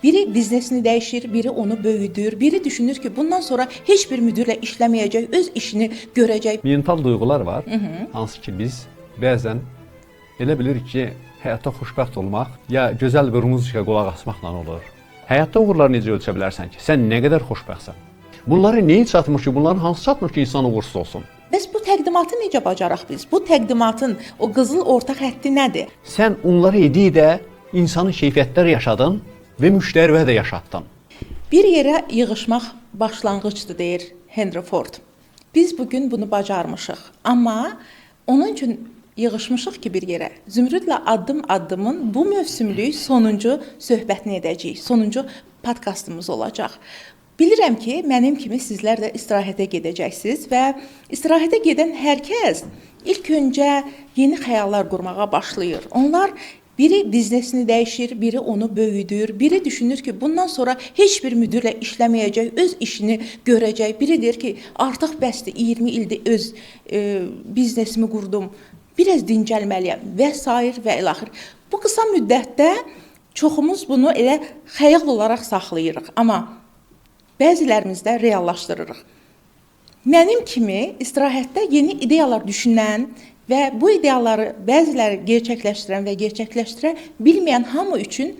Biri biznesini dəyişir, biri onu böyüdür, biri düşünür ki, bundan sonra heç bir müdirlə işləməyəcək, öz işini görəcək. Mental duyğular var, hansı ki biz bəzən elə bilirik ki, həyatda xoşbəxt olmaq ya gözəl bir muzikaya qulaq asmaqla olur. Həyatda uğurları necə ölçə bilərsən ki, sən nə qədər xoşbəxtsən? Bunları neyi çatmır ki, bunların hansı çatmır ki, insan uğursuz olsun? Bəs bu təqdimatı necə bacaraq biz? Bu təqdimatın o qızıl orta xətti nədir? Sən onları ediyə insanın keyfiyyətlər yaşadın və müştərivə də yaşatdın. Bir yerə yığışmaq başlanğıcdır, deyir Henry Ford. Biz bugün bunu bacarmışıq, amma onun üçün yığışmışıq ki bir yerə. Zümrüdlə addım-addımın bu mövsümlük sonuncu söhbətini edəcəyik, sonuncu podkastımız olacaq. Bilirəm ki, mənim kimi sizlər də istirahətə gedəcəksiniz və istirahətə gedən hər kəs ilk öncə yeni xəyallar qurmağa başlayır. Onlar biri biznesini dəyişir, biri onu böyüdür, biri düşünür ki, bundan sonra heç bir müdirlə işləməyəcək, öz işini görəcək. Biri deyir ki, artıq bəsdir, 20 ildir öz biznesimi qurdum, biraz dincəlməliyəm və s. və ilaxır. Bu qısa müddətdə çoxumuz bunu elə xəyal olaraq saxlayırıq, amma bəzilərimiz də reallaşdırırıq. Mənim kimi istirahətdə yeni ideyalar düşünən və bu ideyaları bəziləri gerçəkləşdirən və gerçəkləşdirə bilməyən hamı üçün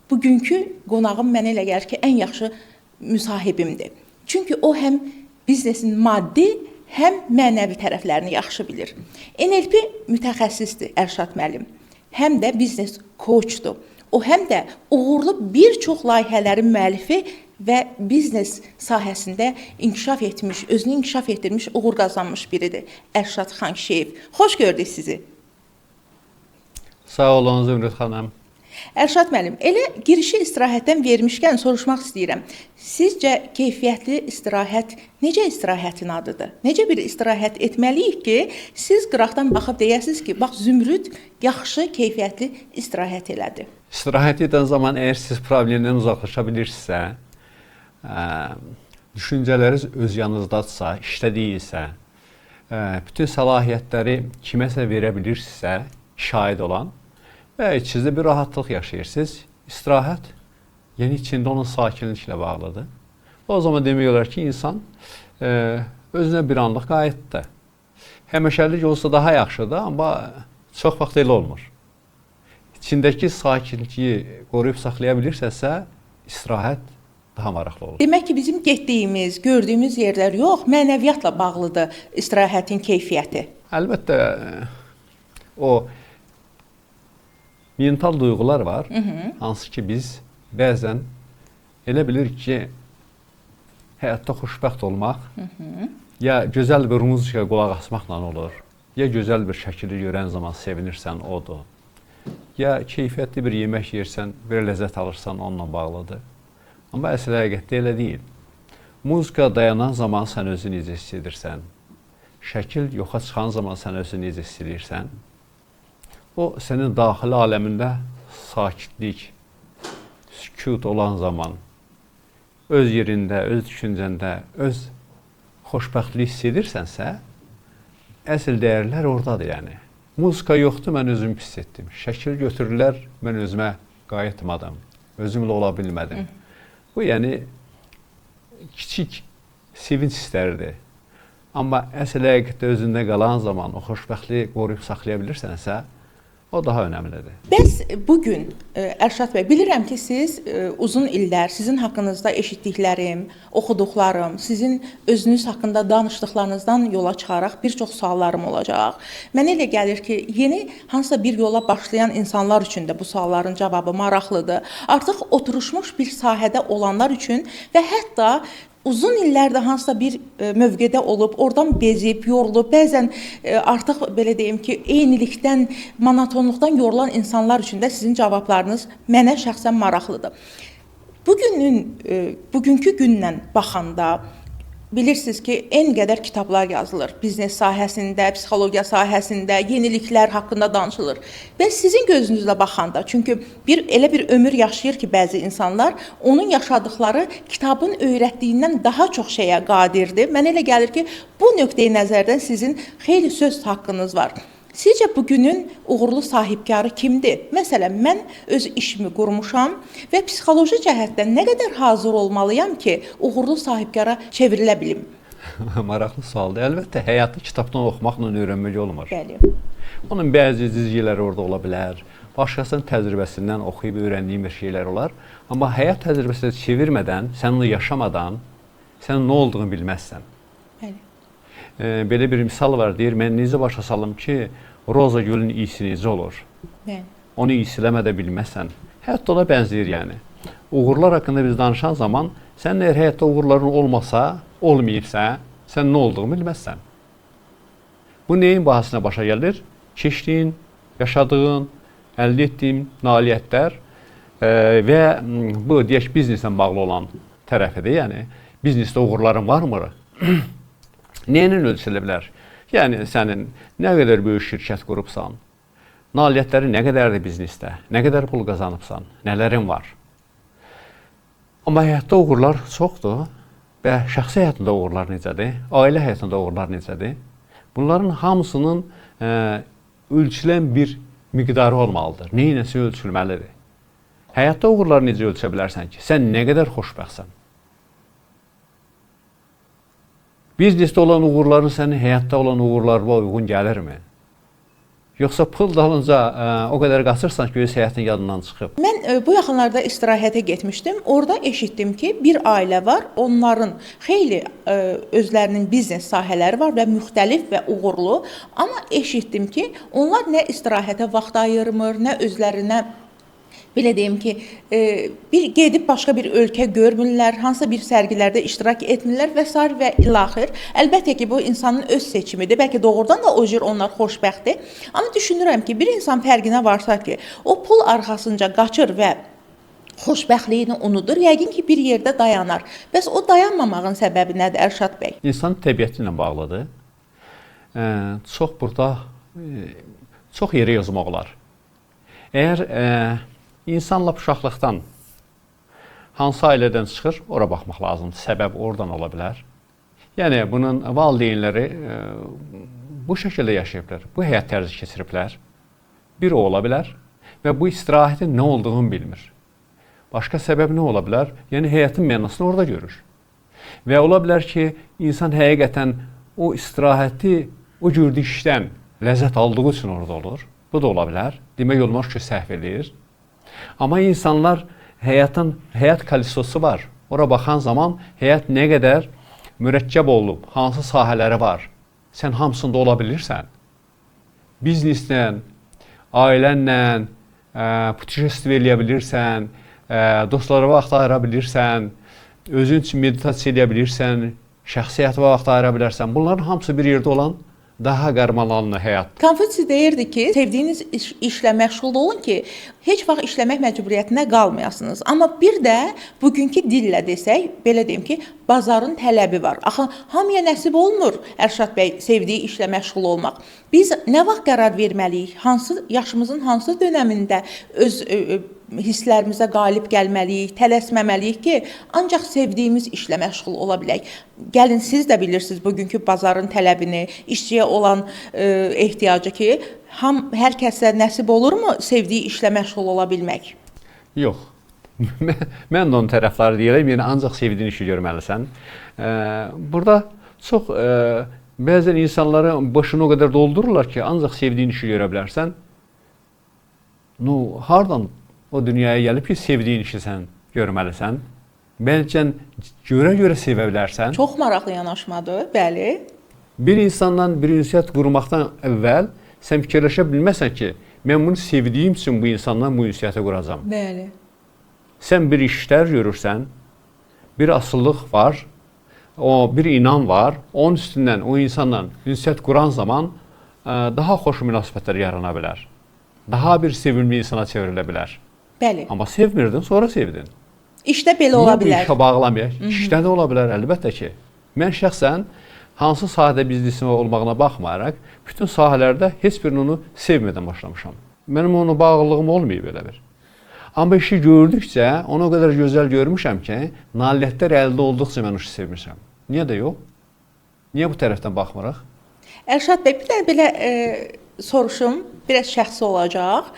bugünkü qonağım mənə elə gəlir ki, ən yaxşı müsahibimdir. Çünki o həm biznesin maddi, həm mənəvi tərəflərini yaxşı bilir. NLP mütəxəssisdir Ərşad müəllim, həm də biznes koçdur. O həm də uğurlu bir çox layihələrin müəllifi və biznes sahəsində inkişaf etmiş, özünü inkişaf etdirmiş, uğur qazanmış biridir. Ərşad Xankişiyev. Xoş gördük sizi. Sağ olun Zümrüd xanım. Ərşad müəllim, elə girişi istirahətdən vermişkən soruşmaq istəyirəm. Sizcə keyfiyyətli istirahət necə istirahətin adıdır? Necə bir istirahət etməliyik ki, siz qıraqdan baxıb deyəsiniz ki, bax Zümrüd yaxşı, keyfiyyətli istirahət elədi. İstirahət edən zaman əgər siz problemdən uzaqlaşa bilirsinizsə, düşüncələriniz öz yanınızdadırsa, işdə deyilsə, bütün səlahiyyətləri kiməsə verə bilirsinizsə, şahid olan və içinizdə bir rahatlıq yaşayırsınız, istirahət, yəni içində onun sakinliklə bağlıdır. O zaman demək olar ki, insan özünə bir anlıq qayıtdı. Həmişəlik olsa daha yaxşıdır, amma çox vaxt elə olmur. İçindəki sakinliyi qoruyub saxlaya bilirsənsə, istirahət daha maraqlı olur. Demək ki, bizim getdiyimiz, gördüyümüz yerlər yox, mənəviyyatla bağlıdır istirahətin keyfiyyəti. Əlbəttə, o mental duyğular var, hansı ki biz bəzən elə bilirik ki, həyatda xoşbəxt olmaq ya gözəl bir muzikaya qulaq asmaqla olur, ya gözəl bir şəkili görən zaman sevinirsən, odur. Ya keyfiyyətli bir yemək yersən, bir ləzzət alırsan, onunla bağlıdır. Amma əsl həqiqətdə elə deyil. Muzika dayanan zaman sən özünü necə hiss edirsən, şəkil yoxa çıxan zaman sən özünü necə hiss edirsən, o sənin daxili aləmində sakitlik, sükut olan zaman, öz yerində, öz düşüncəndə, öz xoşbəxtlik hiss edirsənsə, əsl dəyərlər oradadır yəni. Muzika yoxdur, mən özümü pis etdim. Şəkil götürürlər, mən özümə qayıtmadım, özümlə ola bilmədim. Bu, yəni, kiçik sevinç hissləridir. Amma əsl həqiqətdə özündə qalan zaman o xoşbəxtliyi qoruyub saxlaya bilirsənsə, o daha önəmlidir. Bəs bugün, Ərşad bəy, bilirəm ki, siz uzun illər, sizin haqqınızda eşitdiklərim, oxuduqlarım, sizin özünüz haqqında danışdıqlarınızdan yola çıxaraq bir çox suallarım olacaq. Mənə elə gəlir ki, yeni hansısa bir yola başlayan insanlar üçün də bu sualların cavabı maraqlıdır. Artıq oturuşmuş bir sahədə olanlar üçün və hətta uzun illərdə hansısa bir mövqedə olub, oradan bezib, yorulub, bəzən artıq belə deyim ki, eynilikdən, monotonluqdan yorulan insanlar üçün də sizin cavablarınız mənə şəxsən maraqlıdır. Bugünkü gündən baxanda bilirsiniz ki, en qədər kitablar yazılır. Biznes sahəsində, psixologiya sahəsində, yeniliklər haqqında danışılır. Və sizin gözünüzlə baxanda, çünki elə bir ömür yaşayır ki, bəzi insanlar, onun yaşadıkları kitabın öyrətdiyindən daha çox şeyə qadirdir. Mənə elə gəlir ki, bu nöqteyi nəzərdən sizin xeyli söz haqqınız var. Sizcə bugünün uğurlu sahibkarı kimdir? Məsələn, mən öz işimi qurmuşam və psixoloji cəhətdən nə qədər hazır olmalıyam ki, uğurlu sahibkara çevrilə bilim? Maraqlı sualdır. Əlbəttə, həyatı kitabdan oxumaqla öyrənmək olmur. Bəli. Onun bəzi cizgiləri orada ola bilər. Başqasının təcrübəsindən oxuyub öyrəndiyim bir şeylər olar. Amma həyat təcrübəsinə çevirmədən, sən onu yaşamadan, sən nə olduğunu bilməzsən. Bəli. Belə bir misal var, deyir, mən necə başa salım ki, roza gülün iyisi necə olur? Bəli. Onu iyisiləmədə bilməzsən. Həyat ona bənzəyir yəni. Uğurlar haqqında biz danışan zaman, sən əgər həyatda uğurların olmasa, olmayıbsa, sən nə olduğunu bilməzsən. Bu neyin bahasına başa gəlir? Keçdiyin, yaşadığın, əldə etdiyin nailiyyətlər və bu, deyək, bizneslə bağlı olan tərəfidir. Yəni, biznesdə uğurların varmı? Neyinin ölçülə bilər? Yəni, sənin nə qədər böyük şirkət qurubsan, nailiyyətləri nə qədərdir biznesdə, nə qədər pul qazanıbsan, nələrin var? Amma həyatda uğurlar çoxdur və şəxsi həyatında uğurlar necədir, ailə həyatında uğurlar necədir? Bunların hamısının ölçülən bir miqdarı olmalıdır. Neynəsə ölçülməlidir. Həyatda uğurları necə ölçə bilərsən ki, sən nə qədər xoşbəxtsən? Biznesdə olan uğurların sənin həyatda olan uğurlarına uyğun gəlirmi? Yoxsa pul dalınca o qədər qaçırsan ki, öz həyatın yadından çıxıb. Mən bu yaxınlarda istirahətə getmişdim. Orada eşitdim ki, bir ailə var. Onların xeyli özlərinin biznes sahələri var və müxtəlif və uğurlu. Amma eşitdim ki, onlar nə istirahətə vaxt ayırmır, nə özlərinə belə deyim ki, bir gedib başqa bir ölkə görmürlər, hansısa bir sərgilərdə iştirak etmirlər və s. və ilaxır. Əlbəttə ki, bu insanın öz seçimidir. Bəlkə doğrudan da o cür onlar xoşbəxtdir. Amma düşünürəm ki, bir insan fərqinə varsa ki, o pul arxasınca qaçır və xoşbəxtliyini unudur, yəqin ki, bir yerdə dayanar. Bəs o dayanmamağın səbəbi nədir, Ərşad bəy? İnsanın təbiəti ilə bağlıdır. Çox yerə yazmaq olar. Əgər İnsan lap uşaqlıqdan hansı ailədən çıxır, ora baxmaq lazımdır. Səbəb oradan ola bilər. Yəni, bunun valideynləri bu şəkildə yaşayıblar, bu həyat tərzi keçiriblər. Bir o ola bilər və bu istirahətin nə olduğunu bilmir. Başqa səbəb nə ola bilər? Yəni, həyatın mənasını orada görür. Və ola bilər ki, insan həqiqətən o istirahəti o cürdü işdən ləzzət aldığı üçün orada olur. Bu da ola bilər. Demək olmaz ki, səhv edir. Amma insanlar həyat kalisosu var. Ora baxan zaman həyat nə qədər mürəkkəb olub, hansı sahələri var, sən hamısında ola bilirsən. Bizneslə, ailənlə, putişestiv eləyə bilirsən, dostlara vaxt ayıra bilirsən, özün üçün meditasiya eləyə bilirsən, şəxsi həyata vaxt ayıra bilərsən. Bunların hamısı bir yerdə olan daha qarmalanlı həyat. Konfutsi deyirdi ki, sevdiyiniz işlə məşğul olun ki, heç vaxt işləmək məcburiyyətinə qalmayasınız. Amma bir də bugünkü dillə desək, belə deyim ki, bazarın tələbi var. Axı hamıya nəsib olmur, Ərşad bəy, sevdiyi işlə məşğul olmaq. Biz nə vaxt qərar verməliyik? Yaşımızın hansı dönəmində öz hisslərimizə qalib gəlməliyik, tələsməməliyik ki, ancaq sevdiyimiz işlə məşğul ola bilək. Gəlin, siz də bilirsiniz bugünkü bazarın tələbini, işçiyə olan ehtiyacı ki, hər kəsə nəsib olurmu sevdiyi işlə məşğul ola bilmək? Yox. Mən də onun tərəfləri deyirəm, yəni ancaq sevdiyin işi görməlisən. Burada çox bəzən insanların başını o qədər doldururlar ki, ancaq sevdiyin işi görə bilərsən. Hardan o dünyaya gəlib ki, sevdiyin işi sən görməlisən? Bəlkə görə sevə bilərsən. Çox maraqlı yanaşmadır, bəli. Bir insanla bir ünsiyyət qurmaqdan əvvəl sən fikirləşə bilməsən ki, mən bunu sevdiyim üçün bu insanla bu ünsiyyəti quracam. Bəli. Sən bir işlər görürsən, bir asıllıq var, bir inan var, onun üstündən o insanla ünsiyyət quran zaman daha xoş münasibətlər yarana bilər. Daha bir sevimli insana çevrilə bilər. Bəli. Amma sevmirdin, sonra sevdin. İşdə belə ola bilər. Niyə bu işə bağlamayaq? İşdə də ola bilər, əlbəttə ki. Mən şəxsən hansı sahədə biznesim olmağına baxmayaraq, bütün sahələrdə heç birini onu sevmədən başlamışam. Mənim ona bağlılığım olmayıb elə bir. Amma işi gördükcə, onu o qədər gözəl görmüşəm ki, nailiyyətlər əldə olduqca mən işi sevmişəm. Niyə də yox? Niyə bu tərəfdən baxmırıq? Ərşad bəy, bir də belə soruşum biraz şəxsi olacaq.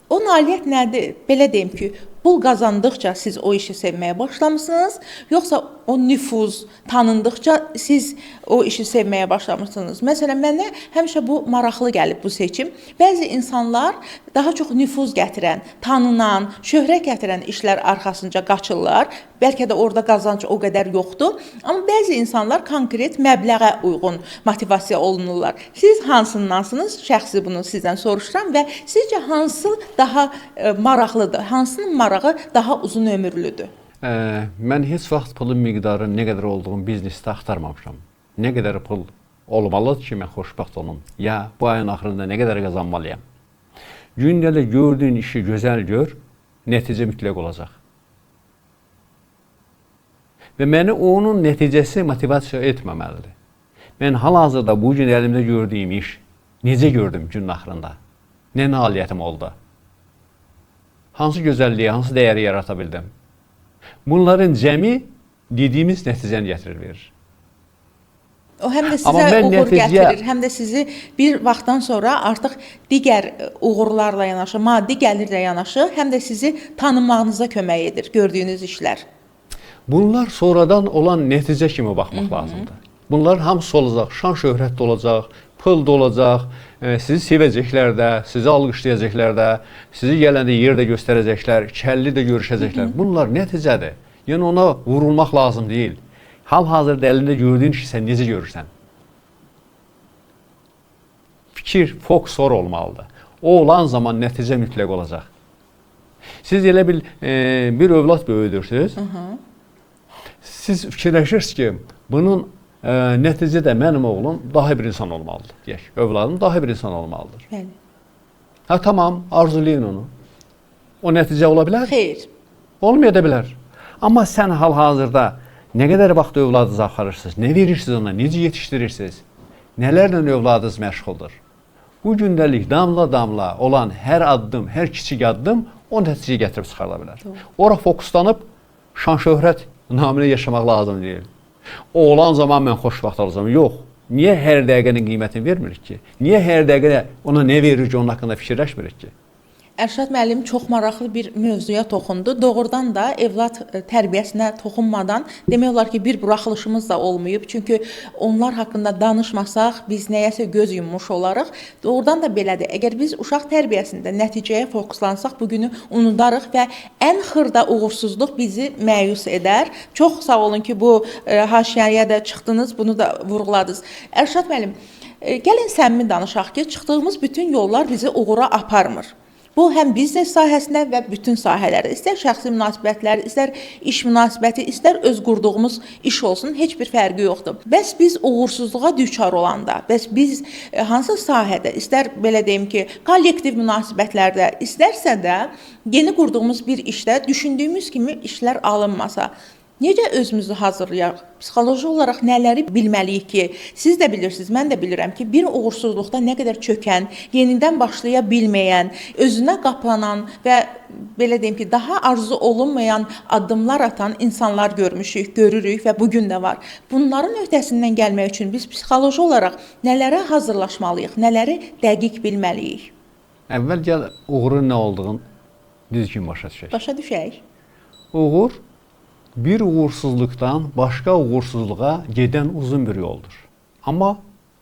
O nailiyyət nədir? Belə deyim ki, pul qazandıqca siz o işi sevməyə başlamısınız, yoxsa o nüfuz tanındıqca siz o işi sevməyə başlamısınız? Məsələn, mənə həmişə bu maraqlı gəlib bu seçim. Bəzi insanlar daha çox nüfuz gətirən, tanınan, şöhrət gətirən işlər arxasınca qaçırlar. Bəlkə də orada qazanc o qədər yoxdur, amma bəzi insanlar konkret məbləğə uyğun motivasiya olunurlar. Siz hansındansınız? Şəxsi bunu sizdən soruşuram və sizcə hansı daha maraqlıdır? Hansının marağı daha uzun ömürlüdür? Mən heç vaxt pulun miqdarı nə qədər olduğunu biznesdə axtarmamışam. Nə qədər pul olmalıdır ki, mən xoşbəxt olum? Ya bu ayın axırında nə qədər qazanmalıyam? Gündəlik gördüyün işi gözəl gör, nəticə mütləq olacaq. Və məni onun nəticəsi motivasiya etməməlidir. Mən hal-hazırda bu gün əlimdə gördüyüm iş necə gördüm günün axırında? Nə nailiyyətim oldu? Hansı gözəlliyi, hansı dəyəri yarata bildim? Bunların cəmi dediyimiz nəticəni gətirir, verir. O həm də sizə uğur gətirir, həm də sizi bir vaxtdan sonra artıq digər uğurlarla yanaşı, maddi gəlirlə yanaşı, həm də sizi tanınmağınıza kömək edir gördüyünüz işlər. Bunlar sonradan olan nəticə kimi baxmaq lazımdır. Bunlar hamısı olacaq, şan şöhrət də olacaq, pul da olacaq, sizi sevəcəklər də, sizi alqışlayacaqlar da, sizi gələndə yerdə göstərəcəklər, kəlli də görüşəcəklər. Bunlar nəticədir. Yəni ona vurulmaq lazım deyil. Hal-hazırda əlində gördüyün işi sən necə görürsən? Fikir, fokus olmalıdır. O olan zaman nəticə mütləq olacaq. Siz elə bir övlad böyüdürsünüz. Siz fikirləşirsiniz ki, bunun nəticədə mənim oğlum daha bir insan olmalıdır, deyək. Övladım daha bir insan olmalıdır. Bəli. Ha, tamam, arzulayın onu. O nəticə ola bilər? Xeyr. Olmaya da bilər. Amma sən hal-hazırda nə qədər vaxt övladınıza aparırsınız, nə verirsiniz ona, necə yetişdirirsiniz, nələrlə övladınız məşğuldur? Bu gündəlik damla-damla olan hər addım, hər kiçik addım o nəticəyə gətirib çıxarda bilər. Ora fokuslanıb şan-şöhrət naminə yaşamaq lazım deyil. O olan zaman mən xoşbəxt olacağam. Yox. Niyə hər dəqiqənin qiymətini vermirik ki? Niyə hər dəqiqə ona nə verir ki, onun haqqında fikirləşmirik ki? Ərşad müəllim çox maraqlı bir mövzuya toxundu. Doğrudan da evlad tərbiyəsinə toxunmadan demək olar ki, bir buraxılışımız da olmayıb. Çünki onlar haqqında danışmasaq, biz nəyəsə göz yummuş olarıq. Doğrudan da belədir. Əgər biz uşaq tərbiyəsində nəticəyə fokuslansaq, bugünü unudarıq və ən xırda uğursuzluq bizi məyus edər. Çox sağ olun ki, bu haşiyəyə də çıxdınız, bunu da vurğuladınız. Ərşad müəllim, gəlin səmimi danışaq ki, çıxdığımız bütün yollar bizi uğura aparmır. Bu həm biznes sahəsində və bütün sahələrdə, istər şəxsi münasibətlər, istər iş münasibəti, istər öz qurduğumuz iş olsun, heç bir fərqi yoxdur. Bəs biz uğursuzluğa düçar olanda, bəs biz hansı sahədə, istər belə deyim ki, kollektiv münasibətlərdə, istərsə də yeni qurduğumuz bir işdə düşündüyümüz kimi işlər alınmasa, necə özümüzü hazırlayaq? Psixoloji olaraq nələri bilməliyik ki, siz də bilirsiniz, mən də bilirəm ki, bir uğursuzluqda nə qədər çökən, yenidən başlaya bilməyən, özünə qaplanan və belə deyim ki, daha arzu olunmayan addımlar atan insanlar görmüşük, görürük və bugün də var. Bunların öhdəsindən gəlmək üçün biz psixoloji olaraq nələrə hazırlaşmalıyıq, nələri dəqiq bilməliyik? Əvvəl gəl uğurun nə olduğunu düzgün başa düşək. Başa düşək. Uğur bir uğursuzluqdan başqa uğursuzluğa gedən uzun bir yoldur. Amma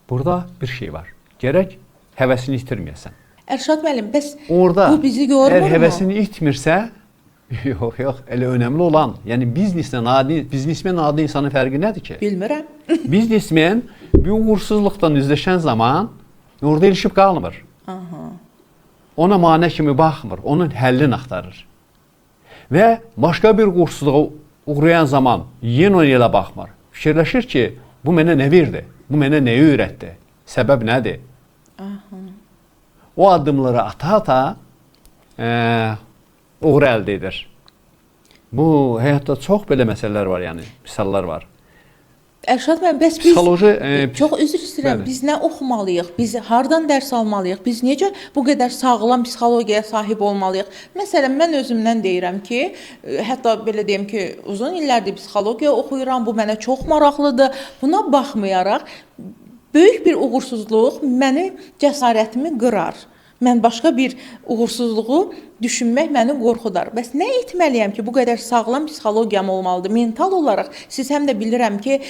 burada bir şey var. Gərək həvəsini itirməyəsən. Ərşad müəllim, bəs orada, bu bizi yormur mu? Əgər həvəsini itmirsə, yox, elə önəmli olan, yəni biznesmen adi insanın fərqi nədir ki? Bilmirəm. Biznesmen bir uğursuzluqdan üzləşən zaman orada ilişib qalmır. Ona mane kimi baxmır, onun həllini axtarır. Və başqa bir uğursuzluğa uğrayan zaman yenə ona elə baxmır. Fikirləşir ki, bu mənə nə verdi? Bu mənə nəyi öyrətdi? Səbəb nədir? O addımları ata-ata uğur əldə edir. Bu, həyatda çox belə məsələlər var, yəni, misallar var. Ərşad müəllim, bəs biz çox üzr istəyirəm, biz nə oxumalıyıq, biz hardan dərs almalıyıq, biz necə bu qədər sağlam psixologiyaya sahib olmalıyıq? Məsələn, mən özümdən deyirəm ki, hətta belə deyim ki, uzun illərdir psixologiya oxuyuram, bu mənə çox maraqlıdır. Buna baxmayaraq, Böyük bir uğursuzluq məni cəsarətimi qırar. Mən başqa bir uğursuzluğu düşünmək məni qorxudar. Bəs nə etməliyəm ki, bu qədər sağlam psixologiyam olmalıdır? Mental olaraq siz həm də bilirəm ki,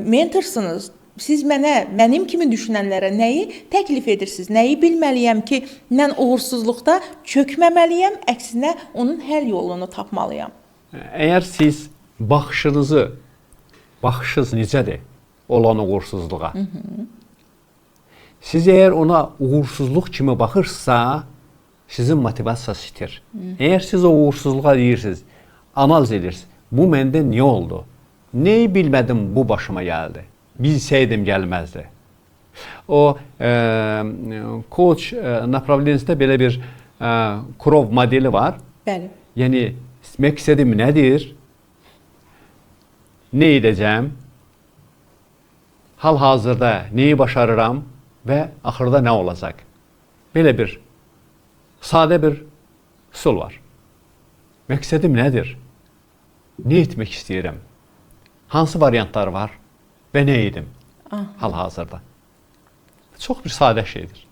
mentorsunuz. Siz mənim kimi düşünənlərə nəyi təklif edirsiniz? Nəyi bilməliyəm ki, mən uğursuzluqda çökməməliyəm, əksinə onun həll yolunu tapmalıyam. Əgər siz baxışınız necədir olan uğursuzluğa? Siz əgər ona uğursuzluq kimi baxırsınızsa, sizin motivasiyası itir. Əgər siz o uğursuzluğa deyirsiniz, analiz edirsiniz, bu məndə niyə oldu? Neyi bilmədim bu başıma gəldi? Bilsəydim gəlməzdi. O coach направлениясında belə bir Kurov modeli var. Bəli. Yəni məqsədim nədir? Nə edəcəm? Hal-hazırda neyi başarıram və axırda nə olacaq? Belə bir sadə bir üsul var. Məqsədim nədir? Nə etmək istəyirəm? Hansı variantlar var və nə edim hal-hazırda? Çox bir sadə şeydir.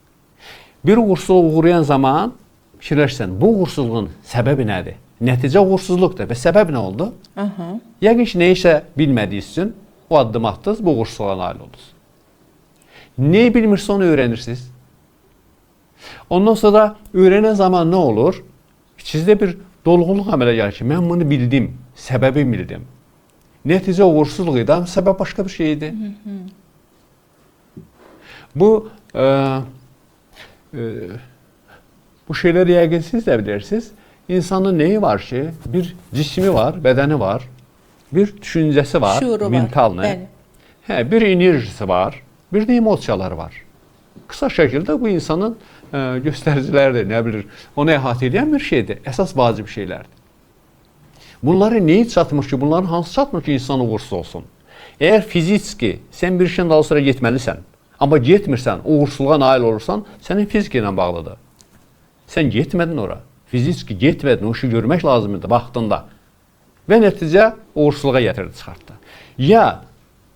Bir uğursuzluğa uğrayan zaman fikirləşsən, bu uğursuzluğun səbəbi nədir? Nəticə uğursuzluqdur və səbəb nə oldu? Yəqin ki, nə isə bilmədiyiniz üçün o addım atdınız, bu uğursuzluğa nail oldunuz. Neyi bilmirsə onu öyrənirsiniz. Ondan sonra öyrənən zaman nə olur? Sizdə bir dolğunluq əmələ gəlir ki, mən bunu bildim, səbəbi bildim. Nəticə uğursuzluq idi, amma səbəb başqa bir şey idi. Bu şeyləri yəqin siz də bilirsiniz. İnsanın neyi var ki, bir cismi var, bədəni var, bir düşüncəsi var, mental nə? Bir enerjisi var, bir də emosiyaları var. Qısa şəkildə bu insanın göstəriciləridir, nə bilir, onu əhatə edən bir şeydir, əsas vacib şeylərdir. Bunları neyi çatmır ki, bunların hansı çatmır ki, insan uğursuz olsun? Əgər fiziki sən bir işin daha sonra getməlisən, amma getmirsən, uğursuzluğa nail olursan, sənin fiziki ilə bağlıdır. Sən getmədin ora, fiziki getmədin, o işi görmək lazımdır vaxtında və nəticə uğursuzluğa gətirdi, çıxartdı. Ya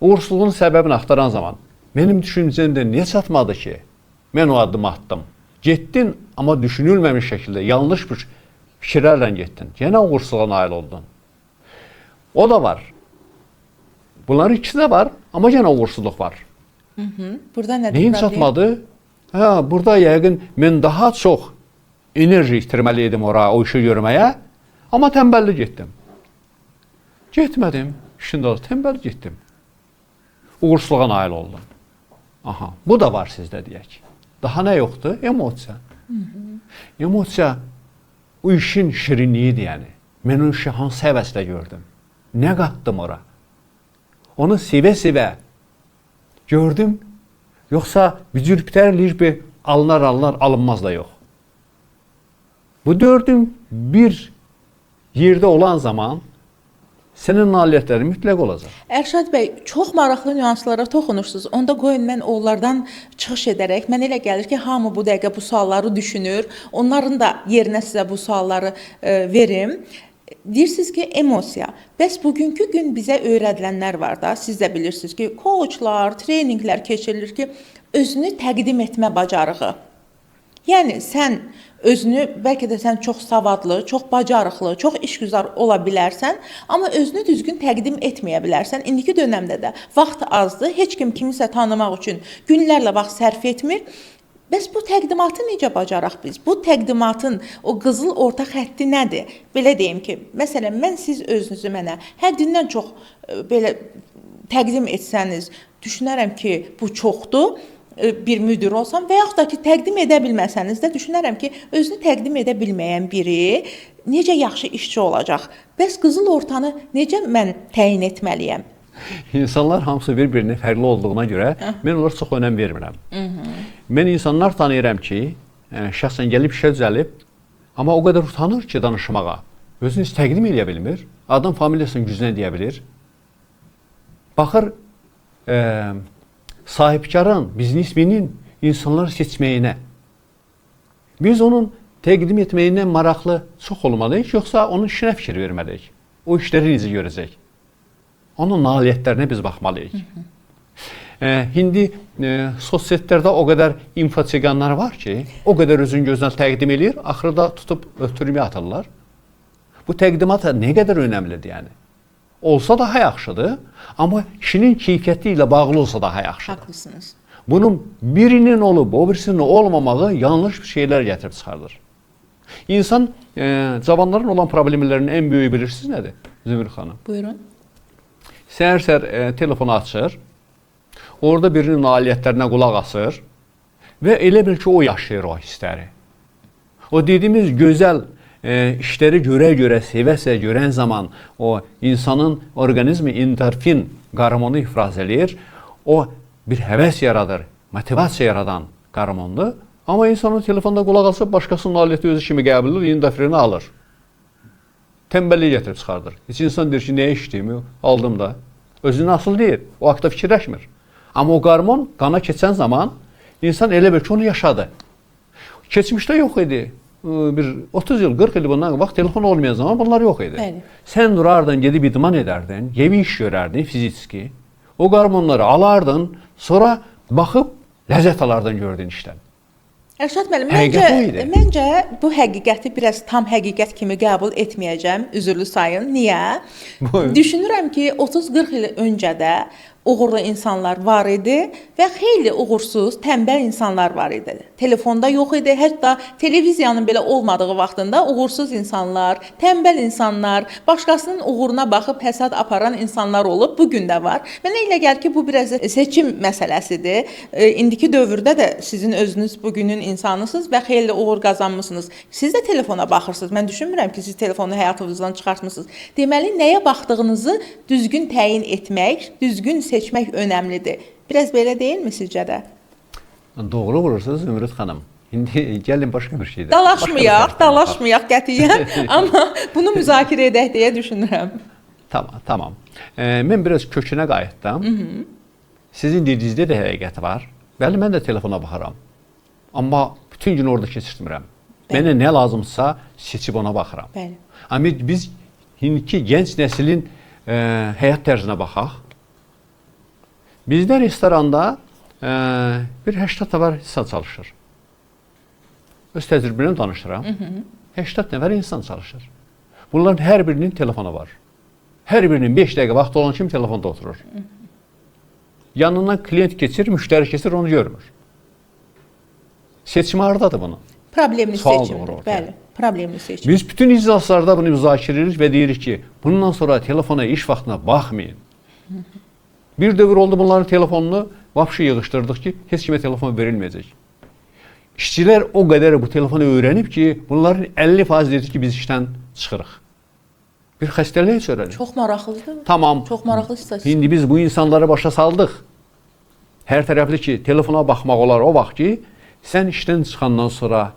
uğursuzluğun səbəbini axtaran zaman, mənim düşüncəmdə niyə çatmadı ki, mən o addımı atdım, getdin, amma düşünülməmiş şəkildə, yanlış bir fikirlərlə getdin, yenə uğursuzluğa nail oldun. O da var. Bunların ikisi də var, amma yenə uğursuzluq var. Burada nədir? Neyin çatmadı? Burada yəqin mən daha çox enerji itirməli idim ora, o işi görməyə, amma tənbəlli getdim. Getmədim, işin də tənbəl getdim. Uğursuzluğa nail oldum. Bu da var sizdə deyək. Daha nə yoxdur? Emosiya. Emosiya o işin şirinliyidir yəni. Mən o işi hansı həvəslə gördüm? Nə qatdım ora? Onu sevə-sevə gördüm, yoxsa bücürptərlik bir alınar, alınmaz da yox. Bu dördün bir yerdə olan zaman sənin nailiyyətlərin mütləq olacaq. Ərşad bəy, çox maraqlı nüanslara toxunursunuz. Onda qoyun mən onlardan çıxış edərək, mən elə gəlir ki, hamı bu dəqiqə bu sualları düşünür. Onların da yerinə sizə bu sualları verim. Deyirsiniz ki, emosiya. Bəs bugünkü gün bizə öyrədilənlər var da, siz də bilirsiniz ki, koçlar, treninqlər keçirilir ki, özünü təqdim etmə bacarığı. Yəni sən özünü, bəlkə də sən çox savadlı, çox bacarıqlı, çox işgüzar ola bilərsən, amma özünü düzgün təqdim etməyə bilərsən. İndiki dönəmdə də vaxt azdır, heç kim kimisə tanımaq üçün günlərlə vaxt sərf etmir. Bəs bu təqdimatı necə bacaraq biz? Bu təqdimatın o qızıl orta xətti nədir? Belə deyim ki, məsələn, siz özünüzü mənə həddindən çox belə təqdim etsəniz, düşünərəm ki, bu çoxdur. Bir müdir olsam və yaxud da ki, təqdim edə bilməsəniz də düşünərəm ki, özünü təqdim edə bilməyən biri necə yaxşı işçi olacaq? Bəs qızıl ortanı necə mən təyin etməliyəm? İnsanlar hamısı bir-birinə fərqli olduğuna görə mən onlara çox önəm vermirəm. Mən insanlar tanıyıram ki, şəxsən gəlib işə düzəlib, amma o qədər utanır ki, danışmağa. Özünü təqdim edə bilmir, adam familiyasının gücünə deyə bilir. Baxır, sahibkarın, biznesmenin insanları seçməyinə. Biz onun təqdim etməyindən maraqlı çox olmalıyıq, yoxsa onun işinə fikir verməliyik. O işləri necə görəcək? Onun nailiyyətlərinə biz baxmalıyıq. İndi sosiallərdə o qədər infoçiganlar var ki, o qədər özünü gözünə təqdim edir, axırda tutub ötürməyə atırlar. Bu təqdimat nə qədər önəmlidir yəni. Olsa daha yaxşıdır, amma işinin keyfiyyəti ilə bağlı olsa daha yaxşıdır. Haklısınız. Bunun birinin olub, o birisinin olmamağı yanlış bir şeylər gətirib çıxardır. İnsan, cavanların olan problemlərin ən böyüyü bilirsiniz nədir Zümrüd xanım? Buyurun. Səhər-səhər telefonu açır, orada birinin nailiyyətlərinə qulaq asır və elə bil ki, o yaşayır o hissləri. O dediyimiz gözəl işləri görə-görə, sevə-sevə görən zaman o insanın orqanizmi endorfin qarmonu ifraz edir. O bir həvəs yaradır, motivasiya yaradan qarmondur. Amma insanın telefonda qulaq asıb başqasının nailiyyəti özü kimi qəbul edir, endorfini alır. Tənbəllik gətirib çıxardır. Heç insan deyir ki, nəyə işləyimi aldım da. Özünü asıl deyir, o haqda fikirləşmir. Amma o qarmon qana keçən zaman insan elə bir ki, onu yaşadı. Keçmişdə yox idi. Bir 30 il, 40 il bundan vaxt telefon olmayan zaman bunlar yox idi. Bəli. Sən durardın, gedib idman edərdin, yevi iş görərdin fiziki. O qarmonları alardın, sonra baxıb ləzzət alardın gördüyün işdən. Ərşad müəllim, Həqiqət o idi. məncə bu həqiqəti biraz tam həqiqət kimi qəbul etməyəcəm, üzrlü sayın. Niyə? Buyurun. Düşünürəm ki, 30-40 il öncə də uğurlu insanlar var idi və xeyli uğursuz, tənbəl insanlar var idi. Telefonda yox idi, hətta televiziyanın belə olmadığı vaxtında uğursuz insanlar, tənbəl insanlar, başqasının uğuruna baxıb həsəd aparan insanlar olub, bu gün də var. Mənə elə gəlir ki, bu biraz seçim məsələsidir. İndiki dövrdə də sizin özünüz bugünün insanısınız və xeyli uğur qazanmısınız. Siz də telefona baxırsınız. Mən düşünmürəm ki, siz telefonu həyatınızdan çıxartmısınız. Deməli, nəyə baxdığınızı düzgün təyin etmək, düzgün seçmək önəmlidir. Biraz belə deyilmi sizcə də? Doğru vurursunuz Zümrüd xanım. İndi gəlin başqa bir şeydir. Dalaşmayaq qətiyyən, amma bunu müzakirə edək deyə düşünürəm. Tamam. Mən biraz kökünə qayıtdım. Sizin dediyinizdə də həqiqət var. Bəli, mən də telefona baxıram. Amma bütün gün orada keçirtmirəm. Mənə nə lazımsa seçib ona baxıram. Bəli. Amma biz indiki gənc nəslin həyat tərzinə baxaq. Bizdə restoranda bir 80 nəfər insan çalışır. Öz təcrübəmdən danışıram. 80 nəfər insan çalışır. Bunların hər birinin telefonu var. Hər birinin 5 dəqiqə vaxtı olan kimi telefonda oturur. Yanından klient keçir, müştəri keçir, onu görmür. Seçimi hardadır bunun? Problemli Sual seçim. doğru ortaya. Bəli, problemli seçim. Biz bütün iclaslarda bunu müzakirə edirik və deyirik ki, bundan sonra telefona, iş vaxtına baxmayın. Bir dövr oldu bunların telefonunu vapşı yığışdırdıq ki, heç kimə telefon verilməyəcək. İşçilər o qədər bu telefonu öyrənib ki, bunların 50% dedik ki, biz işdən çıxırıq. Bir xəstəliyə çörədir. Çox maraqlıdır. Tamam. Çox maraqlı statistik. İndi biz bu insanları başa saldıq. Hər tərəfli ki, telefona baxmaq olar o vaxt ki, sən işdən çıxandan sonra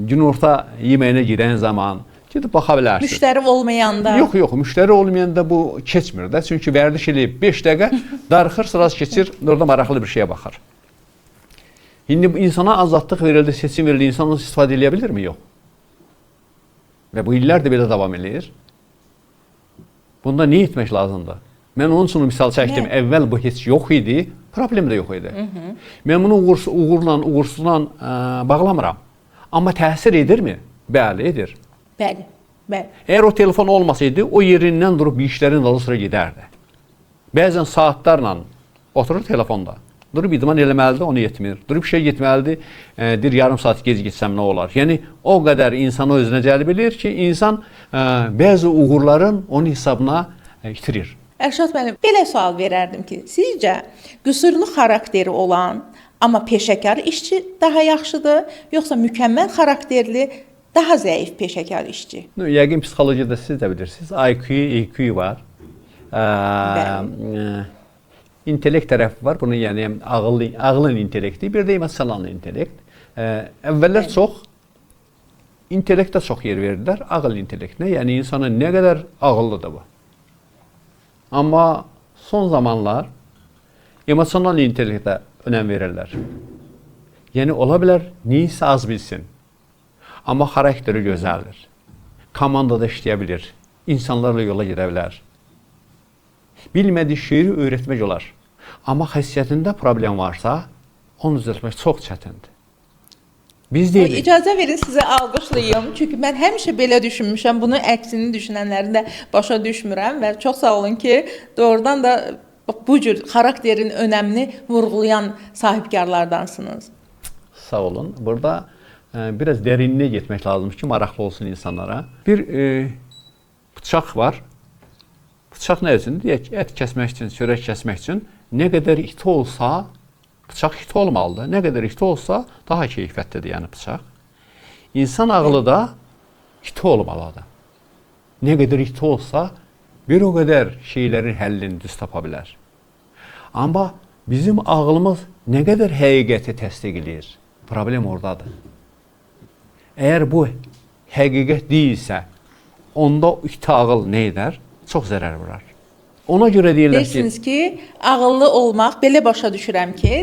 günorta yeməyinə gedən zaman gedib baxa bilərsin. Müştəri olmayanda. Yox, müştəri olmayanda bu keçmir də. Çünki vərdiş eləyib 5 dəqiqə darıxır, sırası keçir, orada maraqlı bir şeyə baxır. İndi insana azadlıq verildi, seçim verildi, insan onu istifadə edə bilirmi? Yox. Və bu illər də belə davam edir. Bunda nə etmək lazımdır? Mən onun üçün misal çəkdim. Əvvəl bu heç yox idi, problem də yox idi. Mən bunu uğurla, uğursuzla bağlamıram. Amma təsir edirmi? Bəli, edir. Bəli. Əgər o telefon olmasaydı, o yerindən durub bir işlərin dalı sıra gedərdi. Bəzən saatlarla oturur telefonda. Durub idman eləməlidir, onu yetmir. Durub işə getməlidir, deyir yarım saat gec getsəm nə olar? Yəni, o qədər insanı özünə cəlb edir ki, insan bəzi uğurların onun hesabına itirir. Ərşad müəllim, belə sual verərdim ki, sizcə qüsurlu xarakteri olan, amma peşəkar işçi daha yaxşıdır, yoxsa mükəmməl xarakterli, daha zəif peşəkar işçi? Yəqin psixologiyada siz də bilirsiniz, IQ, EQ var. İntellekt tərəfi var, bunun yəni ağlın intellekti, bir də emosional intellekt. Əvvəllər çox, intellektə çox yer verdilər, ağıl intellektinə, yəni insana nə qədər ağıllıdır bu. Amma son zamanlar emosional intellektə önəm verirlər. Yəni, ola bilər, neysə az bilsin. Amma xarakteri gözəldir. Komandada işləyə bilir. İnsanlarla yola gedə bilər. Bilmədiyi şeiri öyrətmək olar. Amma xəssiyyətində problem varsa, onu düzəltmək çox çətindir. Biz deyirik. İcazə verin sizə alqışlayım. Çünki mən həmişə belə düşünmüşəm. Bunu əksini düşünənləri də başa düşmürəm və çox sağ olun ki, doğrudan da bu cür xarakterin önəmini vurğulayan sahibkarlardansınız. Sağ olun. Burada biraz dərinliyə getmək lazımdır ki, maraqlı olsun insanlara. Bir bıçaq var. Bıçaq nə üçün? Deyək, ət kəsmək üçün, çörək kəsmək üçün nə qədər iti olsa, bıçaq iti olmalıdır. Nə qədər iti olsa, daha keyfiyyətlidir yəni bıçaq. İnsan ağlı da iti olmalıdır. Nə qədər iti olsa, bir o qədər şeylərin həllini düz tapa bilər. Amma bizim ağlımız nə qədər həqiqəti təsdiq edir? Problem oradadır. Əgər bu həqiqət deyilsə, onda iti ağıl nə edər? Çox zərər vurar. Ona görə deyirlər ki... Deyirsiniz ki, ağıllı olmaq, belə başa düşürəm ki,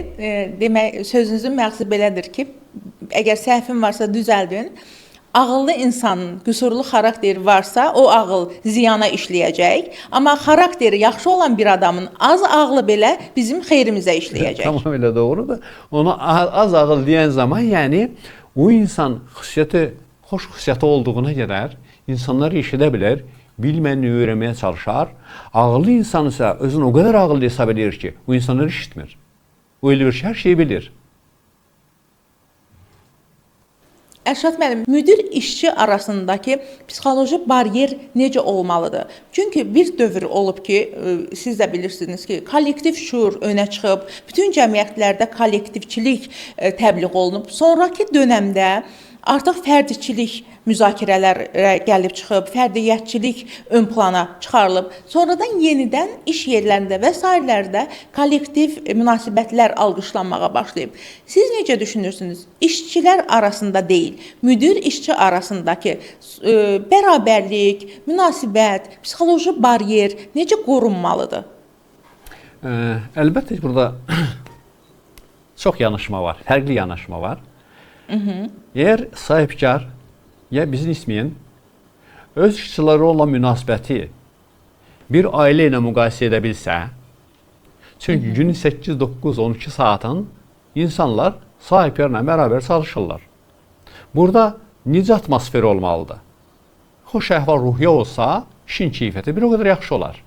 demək, sözünüzün məqsədi belədir ki, əgər səhvim varsa düzəldin, ağıllı insanın qüsurlu xarakteri varsa, o ağıl ziyana işləyəcək, amma xarakteri yaxşı olan bir adamın az ağlı belə bizim xeyrimizə işləyəcək. Tamamilə doğrudur. Ona az ağıl deyən zaman, yəni, o insan xüsusiyyəti, xoş xüsusiyyəti olduğuna qədər insanlar eşidə bilər, bilməni öyrənməyə çalışar. Ağıllı insan isə özünü o qədər ağıllı hesab edir ki, o insanları işitmir. O elə bir ki, hər şeyi bilir. Ərşad müəllim, müdir-işçi arasındakı psixoloji baryer necə olmalıdır? Çünki bir dövr olub ki, siz də bilirsiniz ki, kollektiv şuur önə çıxıb, bütün cəmiyyətlərdə kollektivçilik təbliğ olunub. Sonrakı dönəmdə artıq fərdiçilik müzakirələrə gəlib çıxıb, fərdiyyətçilik ön plana çıxarılıb. Sonradan yenidən iş yerlərində və sairələrdə kollektiv münasibətlər alqışlanmağa başlayıb. Siz necə düşünürsünüz? İşçilər arasında deyil, müdir-işçi arasındakı bərabərlik, münasibət, psixoloji baryer necə qorunmalıdır? Əlbəttə ki, burada çox yanaşma var, fərqli yanaşma var. Əgər sahibkar ya biznesmen öz işçiləri olan münasibəti bir ailə ilə müqayisə edə bilsə, çünki günün 8, 9, 12 saatın insanlar sahibkarla bərabər çalışırlar. Burada necə atmosfer olmalıdır? Xoş əhval-ruhiyyə olsa, işin keyfiyyəti bir o qədər yaxşı olar.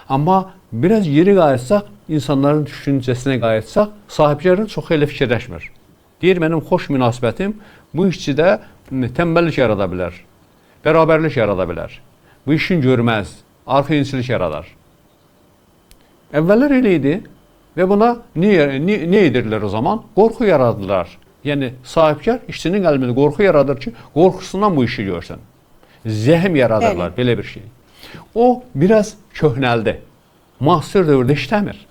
Amma biraz geri qayıtsaq, insanların düşüncəsinə qayıtsaq, sahibkarın çox elə fikirləşmir. Deyir, mənim xoş münasibətim bu işçidə tənbəllik yarada bilər, bərabərlik yarada bilər. Bu işin görməz, arxayınçilik yaradar. Əvvəllər elə idi və buna nə edirlər o zaman? Qorxu yaradılar. Yəni, sahibkar işçinin qəlbində qorxu yaradır ki, qorxusundan bu işi görsün. Zəhm yaradırlar, belə bir şey. O, biraz köhnəldi. Müasir dövrdə işləmir.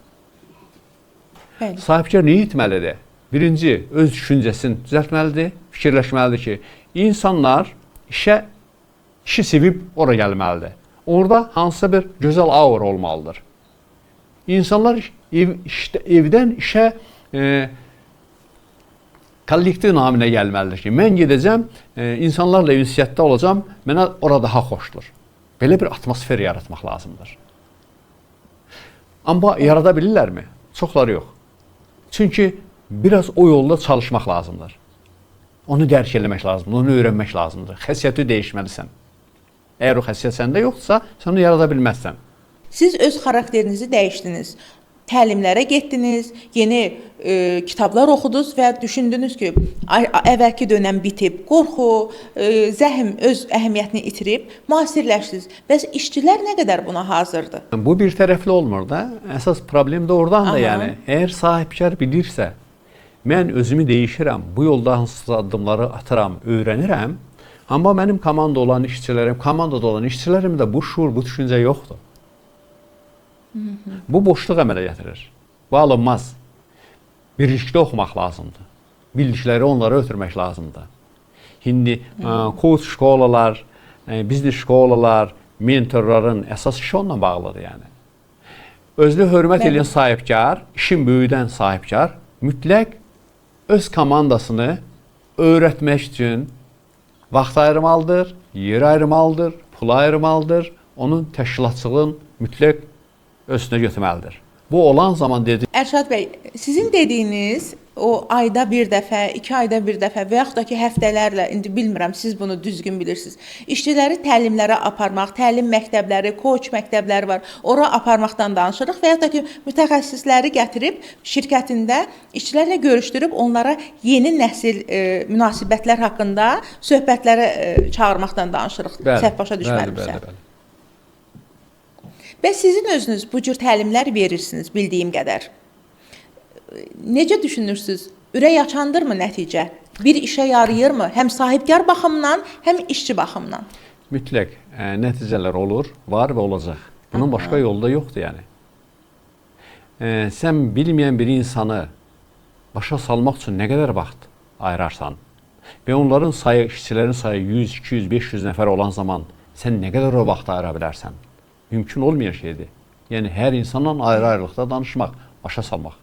Sahibkar nə etməlidir? Birinci, öz düşüncəsini düzəltməlidir, fikirləşməlidir ki, insanlar işi sevib ora gəlməlidir. Orada hansısa bir gözəl aura olmalıdır. İnsanlar evdən işə kollektiv naminə gəlməlidir ki, mən gedəcəm, insanlarla ünsiyyətdə olacam, mənə orada daha xoşdur. Belə bir atmosfer yaratmaq lazımdır. Amma yarada bilirlərmi? Çoxları yox. Çünki biraz o yolda çalışmaq lazımdır. Onu dərk eləmək lazımdır, onu öyrənmək lazımdır. Xəssiyyəti dəyişməlisən. Əgər o xəssiyyət səndə yoxdursa, sən onu yarada bilməzsən. Siz öz xarakterinizi dəyişdiniz, təlimlərə getdiniz, yeni kitablar oxudunuz və düşündünüz ki, əvvəlki dönəm bitib, qorxu, zəhm öz əhəmiyyətini itirib, müasirləşdiniz. Bəs işçilər nə qədər buna hazırdır? Bu bir tərəfli olmur da. Əsas problem də oradan da yəni. Əgər sahibkar bilirsə, mən özümü dəyişirəm, bu yolda hansı addımları atıram, öyrənirəm, amma mənim komandada olan işçilərimdə bu şuur, bu düşüncə yoxdur. Bu boşluq əmələ gətirir. Bu alınmaz. Birlikdə oxumaq lazımdır. Bildikləri onlara ötürmək lazımdır. İndi coach şkolalar, biznes şkolalar, mentorların əsas işi onunla bağlıdır yəni. Özünü hörmət edən sahibkar, işin böyüdən sahibkar mütləq öz komandasını öyrətmək üçün vaxt ayırmalıdır, yer ayırmalıdır, pul ayırmalıdır, onun təşkilatçılığın mütləq özünə götürməlidir. Bu olan zaman dedi, Ərşad bəy, sizin dediyiniz o ayda bir dəfə, 2 ayda bir dəfə və yaxud da ki, həftələrlə, indi bilmirəm, siz bunu düzgün bilirsiniz. İşçiləri təlimlərə aparmaq, təlim məktəbləri, koç məktəbləri var. Ora aparmaqdan danışırıq və yaxud da ki, mütəxəssisləri gətirib şirkətində işçilərlə görüşdürüb onlara yeni nəsil münasibətlər haqqında söhbətlərə çağırmaqdan danışırıq. Səhv başa düşmədimsə. Bəli. Bəs sizin özünüz bu cür təlimlər verirsiniz, bildiyim qədər. Necə düşünürsünüz? Ürək açandırmı nəticə? Bir işə yarayırmı? Həm sahibkar baxımından, həm işçi baxımından. Mütləq nəticələr olur, var və olacaq. Bunun başqa yolu da yoxdur yəni. Sən bilməyən bir insanı başa salmaq üçün nə qədər vaxt ayırarsan və onların sayı, işçilərin sayı 100, 200, 500 nəfər olan zaman sən nə qədər o vaxt ayıra bilərsən? Mümkün olmayan şeydir. Yəni, hər insanla ayrı-ayrılıqda danışmaq, başa salmaq.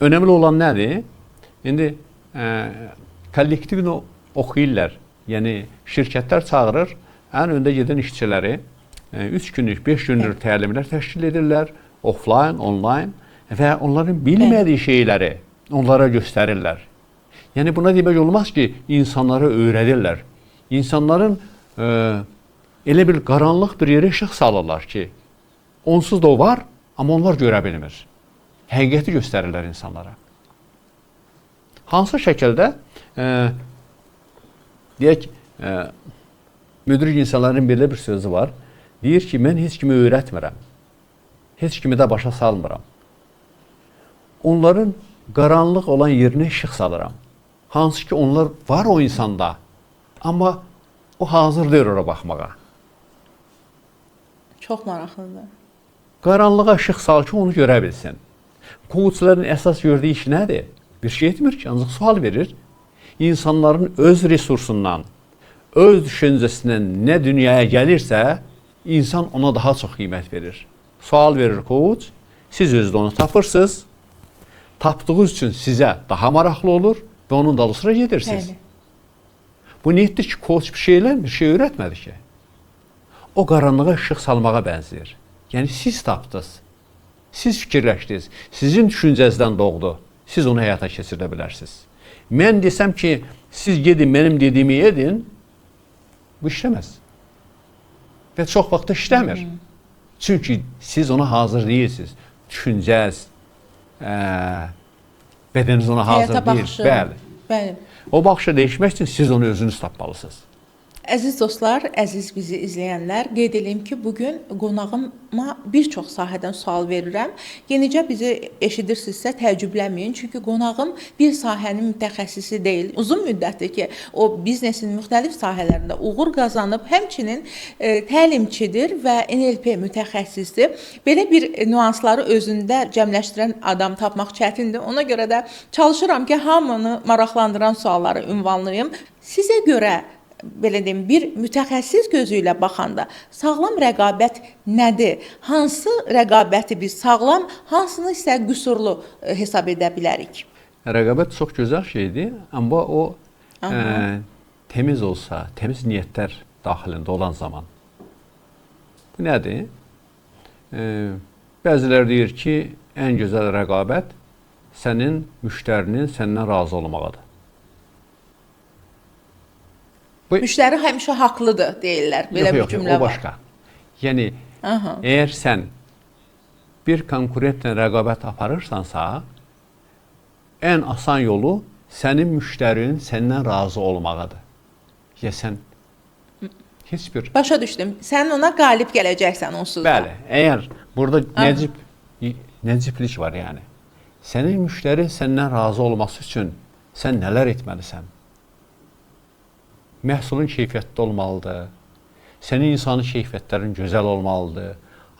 Önəmli olan nədir? İndi kollektivini oxuyurlar. Yəni, şirkətlər çağırır, ən öndə gedən işçiləri 3 günlük, 5 günlük təlimlər təşkil edirlər, offline, online və onların bilmədiyi şeyləri onlara göstərirlər. Yəni, buna demək olmaz ki, insanlara öyrədirlər. İnsanların elə bir qaranlıq bir yerə işıq salırlar ki, onsuz da o var, amma onlar görə bilmir. Həqiqəti göstərirlər insanlara. Hansı şəkildə, deyək, müdrik insanların belə bir sözü var, deyir ki, mən heç kimi öyrətmirəm, heç kimi də başa salmıram. Onların qaranlıq olan yerinə işıq salıram. Hansı ki, onlar var o insanda, amma o hazır deyir ora baxmağa. Çox maraqlıdır. Qaranlığa işıq sal ki, onu görə bilsin. Koçların əsas gördüyü iş nədir? Bir şey etmir ki, ancaq sual verir. İnsanların öz resursundan, öz düşüncəsindən nə dünyaya gəlirsə, insan ona daha çox qiymət verir. Sual verir koç, siz özdə onu tapırsınız. Tapdığınız üçün sizə daha maraqlı olur və onun dalı sıra gedirsiniz. Bu niyetdir ki, koç bir şey öyrətmədi ki. O qaranlığa işıq salmağa bənzəyir. Yəni, siz tapdınız, siz fikirləşdiniz, sizin düşüncəzdən doğdu, siz onu həyata keçirə bilərsiniz. Mən desəm ki, siz gedin, mənim dediyimi edin, bu işləməz. Və çox vaxt işləmir. Çünki siz ona hazır deyilsiniz. Düşüncəz, bədəniniz ona hazır deyil. Bəli. O baxışı dəyişmək üçün siz onu özünüz tapmalısınız. Əziz dostlar, əziz bizi izləyənlər, qeyd edeyim ki, bugün qonağıma bir çox sahədən sual verirəm. Yenicə bizi eşidirsinizsə təəccüblənməyin, çünki qonağım bir sahənin mütəxəssisi deyil. Uzun müddətdir ki, o biznesin müxtəlif sahələrində uğur qazanıb, həmçinin təlimçidir və NLP mütəxəssisdir. Belə bir nüansları özündə cəmləşdirən adam tapmaq çətindir. Ona görə də çalışıram ki, hamını maraqlandıran sualları ünvanlayım. Sizə görə belə deyim, bir mütəxəssis gözü ilə baxanda sağlam rəqabət nədir? Hansı rəqabəti biz sağlam, hansını isə qüsurlu hesab edə bilərik? Rəqabət çox gözəl şeydir, amma o təmiz olsa, təmiz niyyətlər daxilində olan zaman. Bu nədir? Bəziləri deyir ki, ən gözəl rəqabət sənin müştərinin səndən razı olmağıdır. Müştəri həmişə haqlıdır deyirlər, belə bir cümlə var. O başqa. Yəni, əgər sən bir konkurentlə rəqabət aparırsansa, ən asan yolu sənin müştərinin səndən razı olmağıdır. Ya sən heç bir... Başa düşdüm. Sən ona qalib gələcəksən onsuz da. Bəli, əgər burada nəciblik var yəni. Sənin müştərin səndən razı olması üçün sən nələr etməlisən? Məhsulun keyfiyyətli olmalıdır, sənin insani keyfiyyətlərin gözəl olmalıdır,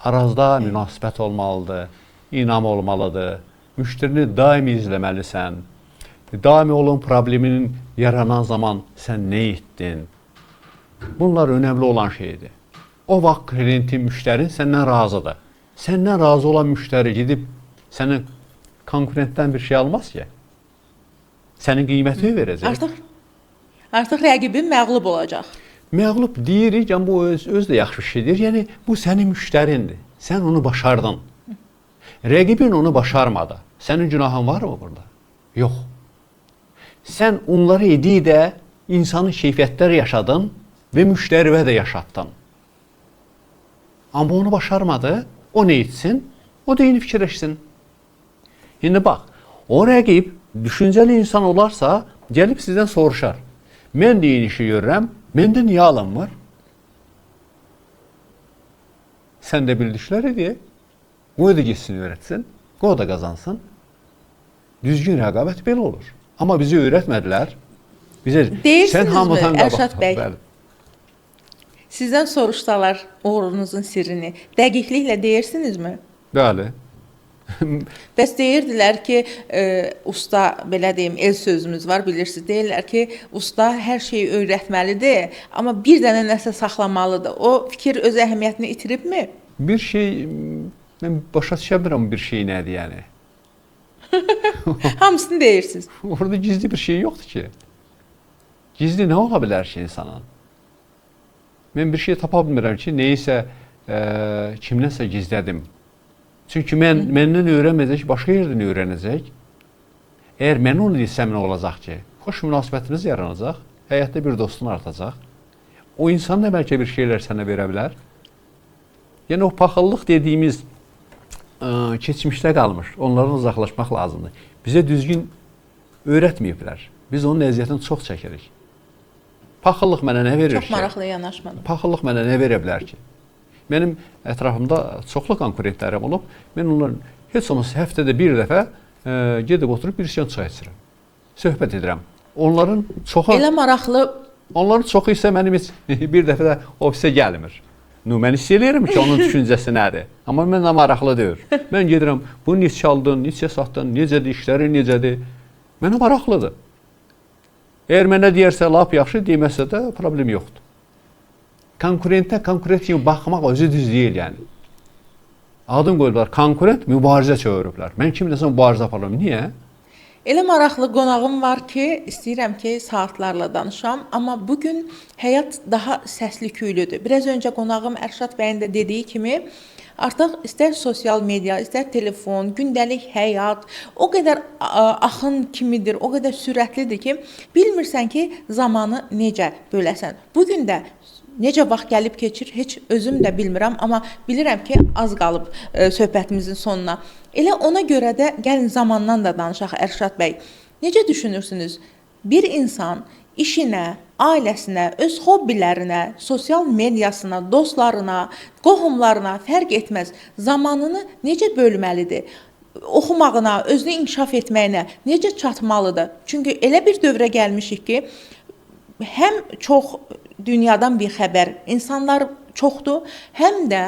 arazda münasibət olmalıdır, inam olmalıdır, müştərini daimi izləməlisən, daimi olan probleminin yaranan zaman sən nə etdin? Bunlar önəmli olan şeydir. O vaxt klientin, müştərin səndən razıdır. Səndən razı olan müştəri gedib sənin konkurentdən bir şey almaz ki, sənin qiymətini verəcək. Artıq rəqibin məğlub olacaq. Məğlub deyirik, amma bu öz də yaxşı şeydir. Yəni, bu sənin müştərindir. Sən onu başardın. Rəqibin onu başarmadı. Sənin günahın var mı burada? Yox. Sən onları edikdə insanı keyfiyyətlər yaşadın və müştərivə də yaşatdın. Amma onu başarmadı, o nə etsin? O da yeni fikirləşsin. İndi bax, o rəqib düşüncəli insan olarsa, gəlib sizdən soruşar. Mən də eyni işi görürəm, məndə niyə alınmır? Sən də bildikləri deyə, qoy da geçsin öyrətsin, qoy da qazansın. Düzgün rəqabət belə olur. Amma bizi öyrətmədilər. Bizə sən hamıdan qabaq. Ərşad bəy, sizdən soruşsalar uğurunuzun sirrini dəqiqliklə deyirsinizmi? Bəli. Bəs deyirdilər ki, usta, belə deyim, el sözümüz var, bilirsiniz, deyirlər ki, usta hər şeyi öyrətməlidir, amma bir dənə nəsə saxlamalıdır. O fikir öz əhəmiyyətini itiribmi? Bir şey, mən başa düşə bilmirəm bir şey nədir yəni. Hamısını deyirsiniz. Orada gizli bir şey yoxdur ki. Gizli nə ola bilər ki insanın? Mən bir şey tapa bilmirəm ki, neyisə kimdənsə gizlədim. Çünki məndən öyrənməyəcək, başqa yerdən öyrənəcək. Əgər mən onu desəm nə olacaq ki? Xoş münasibətiniz yaranacaq, həyatda bir dostun artacaq. O insan da bəlkə bir şeylər sənə verə bilər. Yəni o paxıllıq dediyimiz keçmişdə qalmış, onlardan uzaqlaşmaq lazımdır. Bizə düzgün öyrətməyiblər. Biz onun əziyyətini çox çəkirik. Paxıllıq mənə nə verir ki? Çox maraqlı yanaşmadım. Paxıllıq mənə nə verə bilər ki? Mənim ətrafımda çoxlu konkurentlərim olub. Mən onların heç olmasa həftədə bir dəfə gedib oturub bir çay içirəm. Söhbət edirəm. Onların çoxu Elə maraqlı. Onların çoxu isə mənim heç bir dəfə də ofisə gəlmir. Mən hiss eləyirəm ki, onun düşüncəsi nədir. Amma mənə maraqlı deyil. Mən gedirəm, bunu neçə aldın, neçə satdın, necədir, işləri necədir? Mənə maraqlıdır. Əgər mənə deyərsə, lap yaxşı, deməsə də problem yoxdur. Konkurentə konkurent kimi baxmaq özü düz deyil yəni. Adım qoyublar, konkurent mübarizə çeviriblər. Mən kimləsə mübarizə aparıram. Niyə? Elə maraqlı qonağım var ki, istəyirəm ki, saatlarla danışam, amma bugün həyat daha səsli küylüdür. Biraz öncə qonağım Ərşad bəyin də dediyi kimi, artıq istər sosial media, istər telefon, gündəlik həyat o qədər axın kimidir, o qədər sürətlidir ki, bilmirsən ki, zamanı necə böləsən. Bugün də necə vaxt gəlib keçir, heç özüm də bilmirəm, amma bilirəm ki, az qalıb söhbətimizin sonuna. Elə ona görə də gəlin zamandan da danışaq Ərşad bəy. Necə düşünürsünüz? Bir insan işinə, ailəsinə, öz hobbilərinə, sosial mediasına, dostlarına, qohumlarına fərq etməz zamanını necə bölməlidir? Oxumağına, özünü inkişaf etməyinə necə çatmalıdır? Çünki elə bir dövrə gəlmişik ki, həm çox dünyadan bir xəbər, insanlar çoxdur, həm də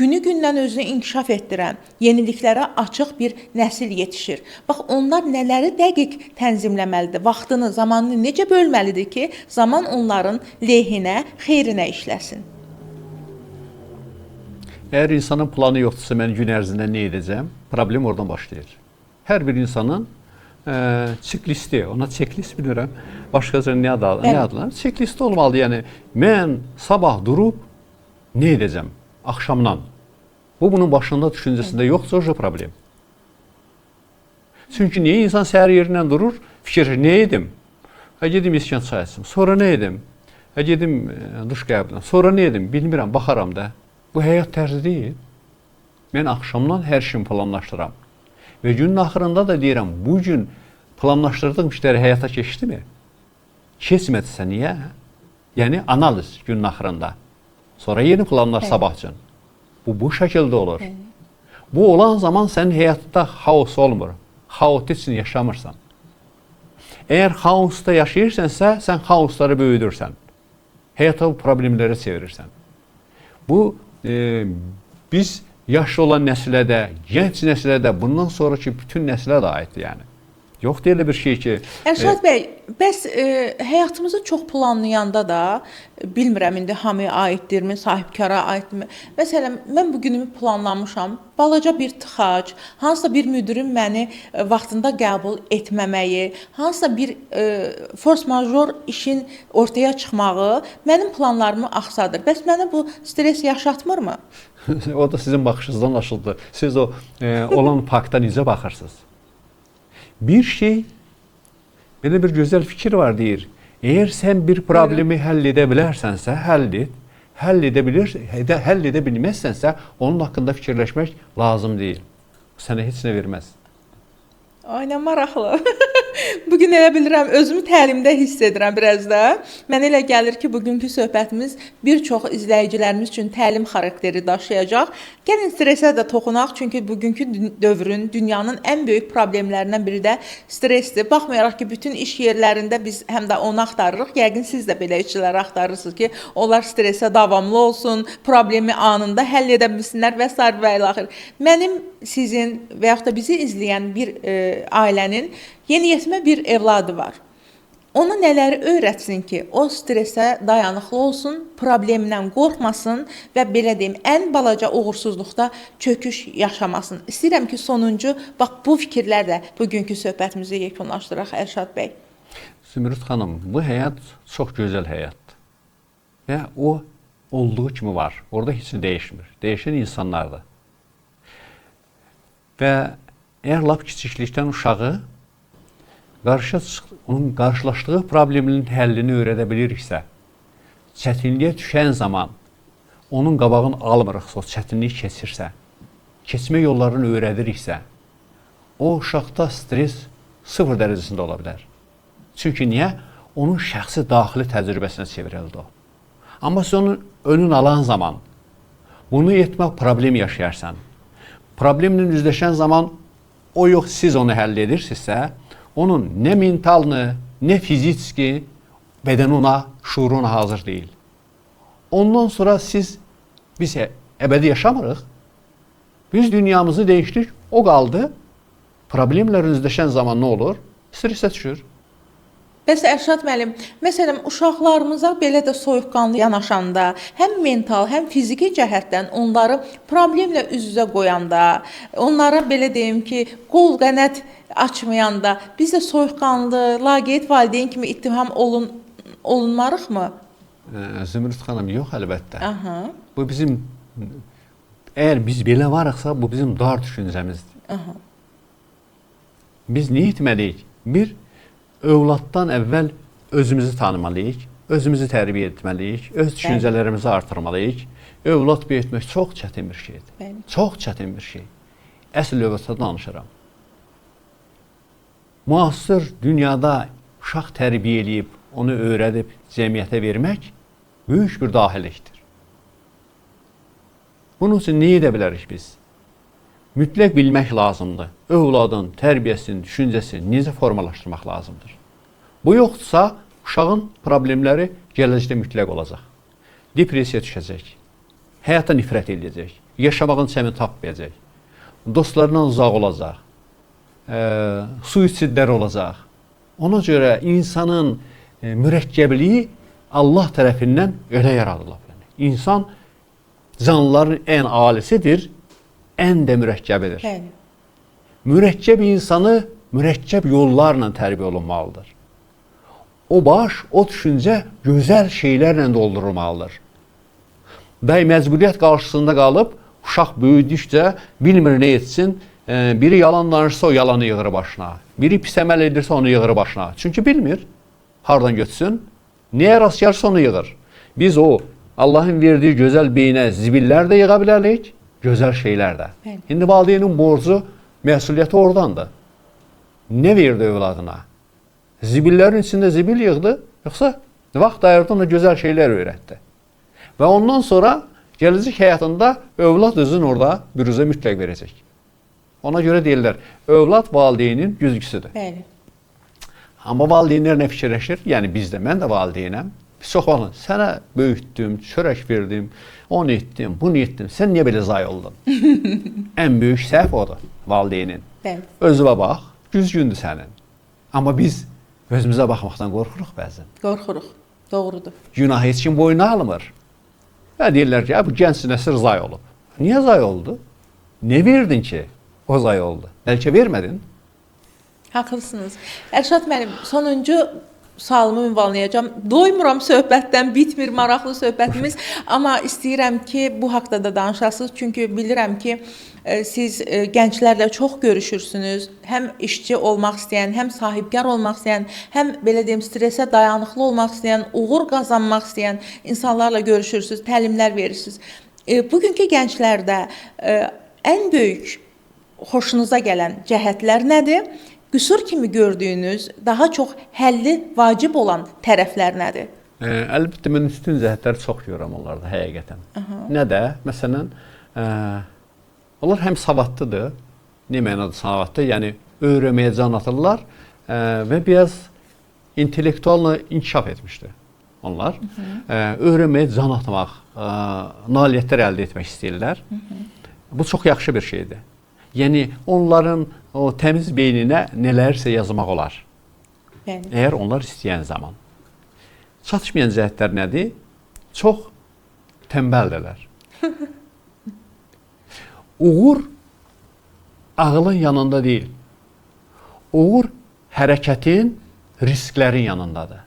günü-gündən özünü inkişaf etdirən, yeniliklərə açıq bir nəsil yetişir. Bax, onlar nələri dəqiq tənzimləməlidir, vaxtını, zamanını necə bölməlidir ki, zaman onların lehinə, xeyrinə işləsin? Əgər insanın planı yoxdursa, mən gün ərzində nə edəcəm? Problem oradan başlayır. Hər bir insanın çeklisti, ona çeklist bilmirəm, başqaca nə adlanır? Çeklisti olmalı, yəni mən sabah durub nə edəcəm? Axşamdan. Bu, bunun başında düşüncəsində yoxsa o problem. Çünki niyə insan səhər yerindən durur, fikir, nə edim? Gedim iskan çay içim, sonra nə edim? Gedim duş qəbuldan, sonra nə edim? Bilmirəm, baxaram da. Bu həyat tərzi deyil. Mən axşamdan hər şeyimi planlaşdıram. Və günün axırında da deyirəm, bu gün planlaşdırdığım işləri həyata keçdimi? Keçmədisə niyə? Yəni, analiz günün axırında. Sonra yeni planlar sabah üçün. Bu şəkildə olur. Bu olan zaman sənin həyatda xaos olmur. Xaotik üçün yaşamırsan. Əgər xaosda yaşayırsansə, sən xaosları böyüdürsən. Həyata bu problemlərə çevirirsən. Bu, biz yaşlı olan nəsilə də, gənc nəsilə də, bundan sonraki bütün nəsilə də aiddir yəni. Yoxdur elə bir şey ki, Ərşad bəy, bəs həyatımızı çox planlayanda da bilmirəm indi hamıya aiddirmi, sahibkara aiddirmi? Məsələn, mən bu günümü planlamışam. Balaca bir tıxac, hansısa bir müdirin məni vaxtında qəbul etməməyi, hansısa bir force majeure işin ortaya çıxmağı mənim planlarımı axsadır. Bəs mənə bu stres yaşatmırmı? o da sizin baxışınızdan aşıldı. Siz o olan fakta necə baxırsınız? Bir şey, belə bir gözəl fikir var deyir. Eğer sen bir problemi həll edə bilərsənsə, həll et. Həll edə bilməzsənsə, onun haqqında fikirləşmək lazım deyil. Sənə heç nə verməz. Ay, nə maraqlı. Bugün elə bilirəm, özümü təlimdə hiss edirəm biraz da. Mənə elə gəlir ki, bugünkü söhbətimiz bir çox izləyicilərimiz üçün təlim xarakteri daşıyacaq. Gəlin stresə də toxunaq, çünki bugünkü dövrün, dünyanın ən böyük problemlərindən biri də stressdir. Baxmayaraq ki, bütün iş yerlərində biz həm də onu axtarırıq. Yəqin siz də belə işçiləri axtarırsınız ki, onlar stresə davamlı olsun, problemi anında həll edə bilsinlər və s. və ilaxır. Mənim, sizin və yaxud da bizi izləyən bir ailənin yeniyetmə bir evladı var. Ona nələri öyrətsin ki, o stresə dayanıqlı olsun, problemdən qorxmasın və belə deyim, ən balaca uğursuzluqda çöküş yaşamasın. İstəyirəm ki, sonuncu, bax bu fikirlərlə bugünkü söhbətimizi yekunlaşdıraq Ərşad bəy. Zümrüd xanım, bu həyat çox gözəl həyatdır. Və o olduğu kimi var. Orada heç nə dəyişmir. Dəyişən insanlardır. Və əgər lap kiçiklikdən uşağı onun qarşılaşdığı problemin həllini öyrədə biliriksə, çətinliyə düşən zaman onun qabağını almırıqsa, o çətinlik keçirsə, keçmə yollarını öyrədiriksə, o uşaqda stres 0 dərəcəsində ola bilər. Çünki niyə? Onun şəxsi daxili təcrübəsinə çevrildi o. Amma siz onun önünü alan zaman, bunu etmək problem yaşayarsan, problemlə üzləşən zaman o yox, siz onu həll edirsinizsə, onun nə mentalını, nə fiziki bədən ona, şuuru ona hazır deyil. Ondan sonra biz əbədi yaşamırıq. Biz dünyamızı dəyişdik, o qaldı. Problemlər üzləşən zaman nə olur? Stresə düşür. Bəs Ərşad müəllim, məsələn, uşaqlarımıza belə də soyuqqanlı yanaşanda, həm mental, həm fiziki cəhətdən onları problemlə üz-üzə qoyanda, onlara belə deyim ki, qol qənət açmayanda, biz də soyuqqanlı, laqeyd valideyn kimi ittiham olunmarıqmı? Zümrüd xanım, yox əlbəttə. Aha. Bu bizim, əgər biz belə varıqsa, bu bizim dar düşüncəmizdir. Aha. Biz nə etməliyik? Bir, övladdan əvvəl özümüzü tanımalıyıq, özümüzü tərbiyə etməliyik, öz düşüncələrimizi artırmalıyıq. Övlad böyütmək çox çətin bir şeydir. Bəli. Çox çətin bir şey. Əsl övladdan danışıram. Müasir dünyada uşaq tərbiyə eləyib, onu öyrədib cəmiyyətə vermək böyük bir dahilikdir. Bunun üçün nə edə bilərik biz? Mütləq bilmək lazımdır. Övladın tərbiyəsini, düşüncəsini necə formalaşdırmaq lazımdır. Bu yoxdursa, uşağın problemləri gələcəkdə mütləq olacaq. Depressiya düşəcək, həyata nifrət edəcək, yaşamağın çəmini tapmayacaq, dostlarından uzaq olacaq, suisidlər olacaq. Ona görə insanın mürəkkəbliyi Allah tərəfindən elə yaradılıb. İnsan canlıların ən alisidir, ən də mürəkkəbidir. Bəli. Mürəkkəb insanı mürəkkəb yollarla tərbiyə olunmalıdır. O baş, o düşüncə gözəl şeylərlə doldurulmalıdır. Bəy məcburiyyət qarşısında qalıb, uşaq böyüdükcə bilmir nə etsin, biri yalan danışsa o yalanı yığır başına, biri pis əməl edirsə onu yığır başına. Çünki bilmir, hardan götürsün, nəyə rast gəlirsə onu yığır. Biz o, Allahın verdiyi gözəl beyinə zibillər də yığa bilərik, gözəl şeylər də. Bəli. İndi valideynin borcu, məsuliyyəti oradandır. Nə verdi övladına? Zibillərin içində zibil yığdı, yoxsa vaxt ayırdı ona gözəl şeylər öyrətdi. Və ondan sonra gələcək həyatında övlad özün orada bürüzə mütləq verəcək. Ona görə deyirlər, övlad valideynin güzgüsüdür. Bəli. Amma valideynlər nə fikirləşir? Yəni biz də, mən də valideynəm. Biz çox vaxt sənə böyütdüm, çörək verdim, onu etdim, bunu etdim. Sən niyə belə zay oldun? Ən böyük səhv odur valideynin. Bəli. Özünə bax, güzgündür sənin. Amma biz özümüzə baxmaqdan qorxuruq bəzən. Qorxuruq. Doğrudur. Günah heç kim boynuna almır. Və deyirlər ki, bu gənc nəsil zay olub. Niyə zay oldu? Ne verdin ki o zay oldu? Bəlkə vermədin? Haqlısınız. Ərşad müəllim, sonuncu sualımı ünvanlayacağam. Doymuram söhbətdən, bitmir maraqlı söhbətimiz. Amma istəyirəm ki, bu haqda da danışasınız. Çünki bilirəm ki, siz gənclərlə çox görüşürsünüz. Həm işçi olmaq istəyən, həm sahibkar olmaq istəyən, həm belə deyim, stresə dayanıqlı olmaq istəyən, uğur qazanmaq istəyən insanlarla görüşürsünüz, təlimlər verirsiniz. Bugünkü gənclərdə ən böyük xoşunuza gələn cəhətlər nədir? Qüsur kimi gördüyünüz, daha çox həlli vacib olan tərəflər nədir? Əlbəttə, mən üstün cəhətləri çox görürəm onlarda həqiqətən. Nə də? Məsələn, onlar həm savadlıdır, nə mənada savadlı, yəni öyrənməyə can atırlar və biraz intellektual inkişaf etmişdir onlar. Öyrənməyə can atmaq, nailiyyətlər əldə etmək istəyirlər. Bu çox yaxşı bir şeydir. Yəni, onların o təmiz beyninə nələrsə yazmaq olar. Bəli. Əgər onlar istəyən zaman. Çatışmayan cəhətlər nədir? Çox tənbəldirlər. Uğur ağılın yanında deyil. Uğur hərəkətin, risklərin yanındadır.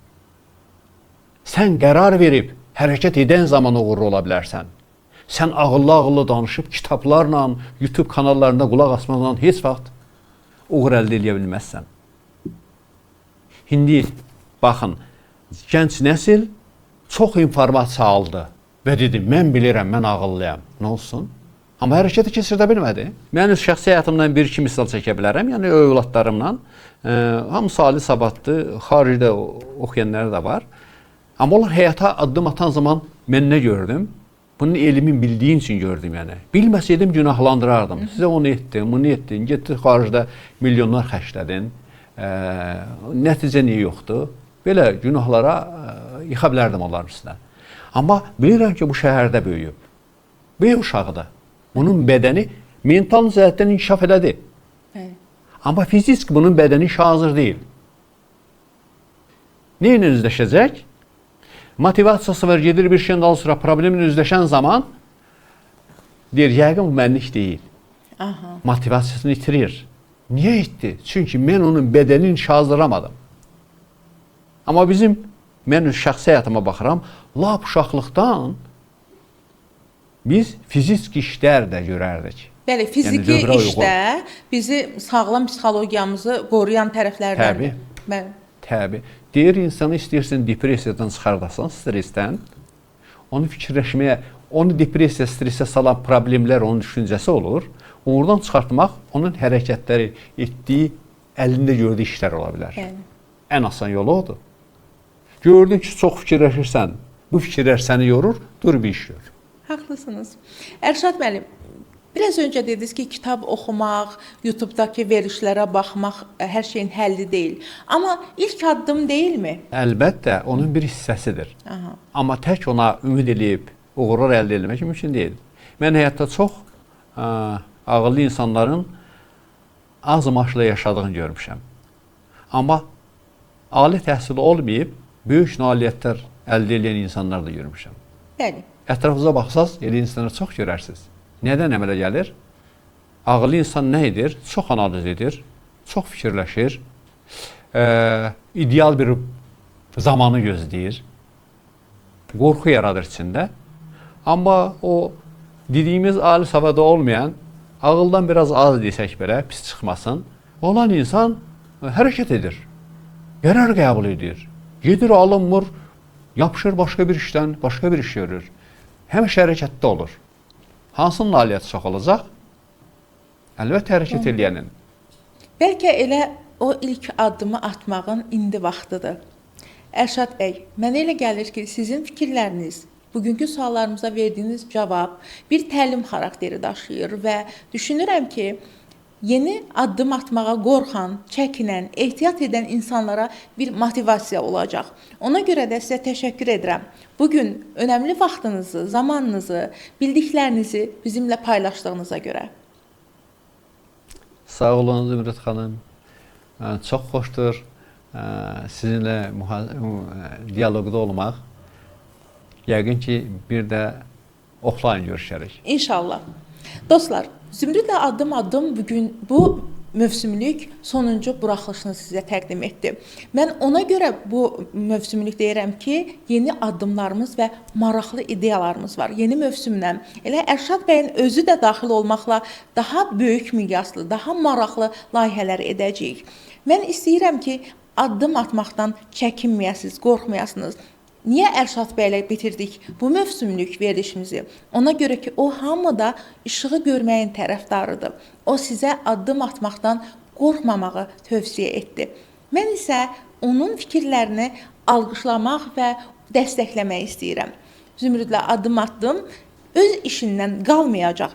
Sən qərar verib hərəkət edən zaman uğurlu ola bilərsən. Sən ağıllı danışıb kitablarla, YouTube kanallarında qulaq asmaqla heç vaxt uğur əldə edə bilməzsən. İndi baxın, gənc nəsil çox informasiya aldı və dedi, mən bilirəm, mən ağıllıyam. Nə olsun? Amma hərəkəti keçirdə bilmədi. Mən öz şəxsi həyatımdan bir-iki misal çəkə bilərəm. Yəni, övladlarımla, hamısı ali savadlı, xaricdə oxuyanları da var. Amma onlar həyata addım atan zaman mən nə gördüm? Bunun elimin bildiğin için gördüm yani. Bilmeseydim günahlandırardım. Size onu ettin, bunu ettin. Getdin xaricdə milyonlar xərclədin. Nəticə niyə yoxdur? Belə günahlara yıxa bilərdim onların üstünə. Amma bilirəm ki, bu şəhərdə böyüyüb. Böyük uşaqdır. Bunun bədəni mental cəhətdən inkişaf elədi. Amma fiziki bunun bədəni hazır deyil. Neyle üzləşəcək? Motivasiyası var, gedir bir şeyin daha sonra problemlə üzləşən zaman deyir, yəqin bu mənlik deyil. Motivasiyasını itirir. Niyə etdi? Çünki mən onun bədənini hazırlamadım. Amma mən şəxsi həyatıma baxıram, lap uşaqlıqdan biz fiziki işlər də görərdik. Bəli, fiziki işdə bizi sağlam psixologiyamızı qoruyan tərəflərdəndir. Təbii. Təbii. Deyir, insanı istəyirsən depresiyadan çıxardasan, stresdən, onu fikirləşməyə, onu depresiya, stresə salan problemlər onun düşüncəsi olur. Oradan çıxartmaq, onun hərəkətləri, etdiyi, əlində gördüyü işlər ola bilər. Ən asan yolu odur. Gördün ki, çox fikirləşirsən, bu fikirlər səni yorur, dur bir iş gör. Haqlısınız. Ərşad müəllim, biraz öncə dediniz ki, kitab oxumaq, YouTube-dakı verilişlərə baxmaq hər şeyin həlli deyil. Amma ilk addım deyilmi? Əlbəttə, onun bir hissəsidir. Amma tək ona ümid edib, uğurlar əldə etmək mümkün deyil. Mən həyatda çox ağıllı insanların az maaşla yaşadığını görmüşəm. Amma ali təhsili olmayıb, böyük nailiyyətlər əldə edən insanlar da görmüşəm. Bəli. Ətrafınıza baxsaz, elə insanları çox görərsiniz. Nədən əmələ gəlir? Ağıllı insan nə edir? Çox analiz edir, çox fikirləşir, ideal bir zamanı gözləyir, qorxu yaradır içində. Amma o dediyimiz ali savada olmayan, ağıldan biraz az desək belə, pis çıxmasın, olan insan hərəkət edir, qərar qəbul edir, gedir, alınmır, yapışır başqa bir işdən, başqa bir iş görür. Həmişə hərəkətdə olur. Hansının nailiyyəti çox olacaq? Əlbəttə hərəkət edənin. Bəlkə elə o ilk addımı atmağın indi vaxtıdır. Ərşad bəy, mənə elə gəlir ki, sizin fikirləriniz, bugünkü suallarımıza verdiyiniz cavab bir təlim xarakteri daşıyır və düşünürəm ki, yeni addım atmağa qorxan, çəkinən, ehtiyat edən insanlara bir motivasiya olacaq. Ona görə də sizə təşəkkür edirəm. Bugün önəmli vaxtınızı, zamanınızı, bildiklərinizi bizimlə paylaşdığınıza görə. Sağ olun Zümrüt xanım. Çox xoşdur. sizinlə dialoqda olmaq. Yəqin ki, bir də offline görüşərik. İnşallah. Dostlar, Zümrüdlə addım-addım bugün bu mövsümlük sonuncu buraxılışını sizə təqdim etdi. Mən ona görə bu mövsümlük deyirəm ki, yeni addımlarımız və maraqlı ideyalarımız var. Yeni mövsümdən elə Ərşad bəyin özü də daxil olmaqla daha böyük miqyaslı, daha maraqlı layihələr edəcəyik. Mən istəyirəm ki, addım atmaqdan çəkinməyəsiniz, qorxmayasınız. Niyə Ərşad bəylə bitirdik bu mövsümlük verilişimizi? Ona görə ki, o hamıda işığı görməyin tərəfdarıdır. O sizə addım atmaqdan qorxmamağı tövsiyə etdi. Mən isə onun fikirlərini alqışlamaq və dəstəkləmək istəyirəm. Zümrüdlə addım atdım öz işindən qalmayacaq.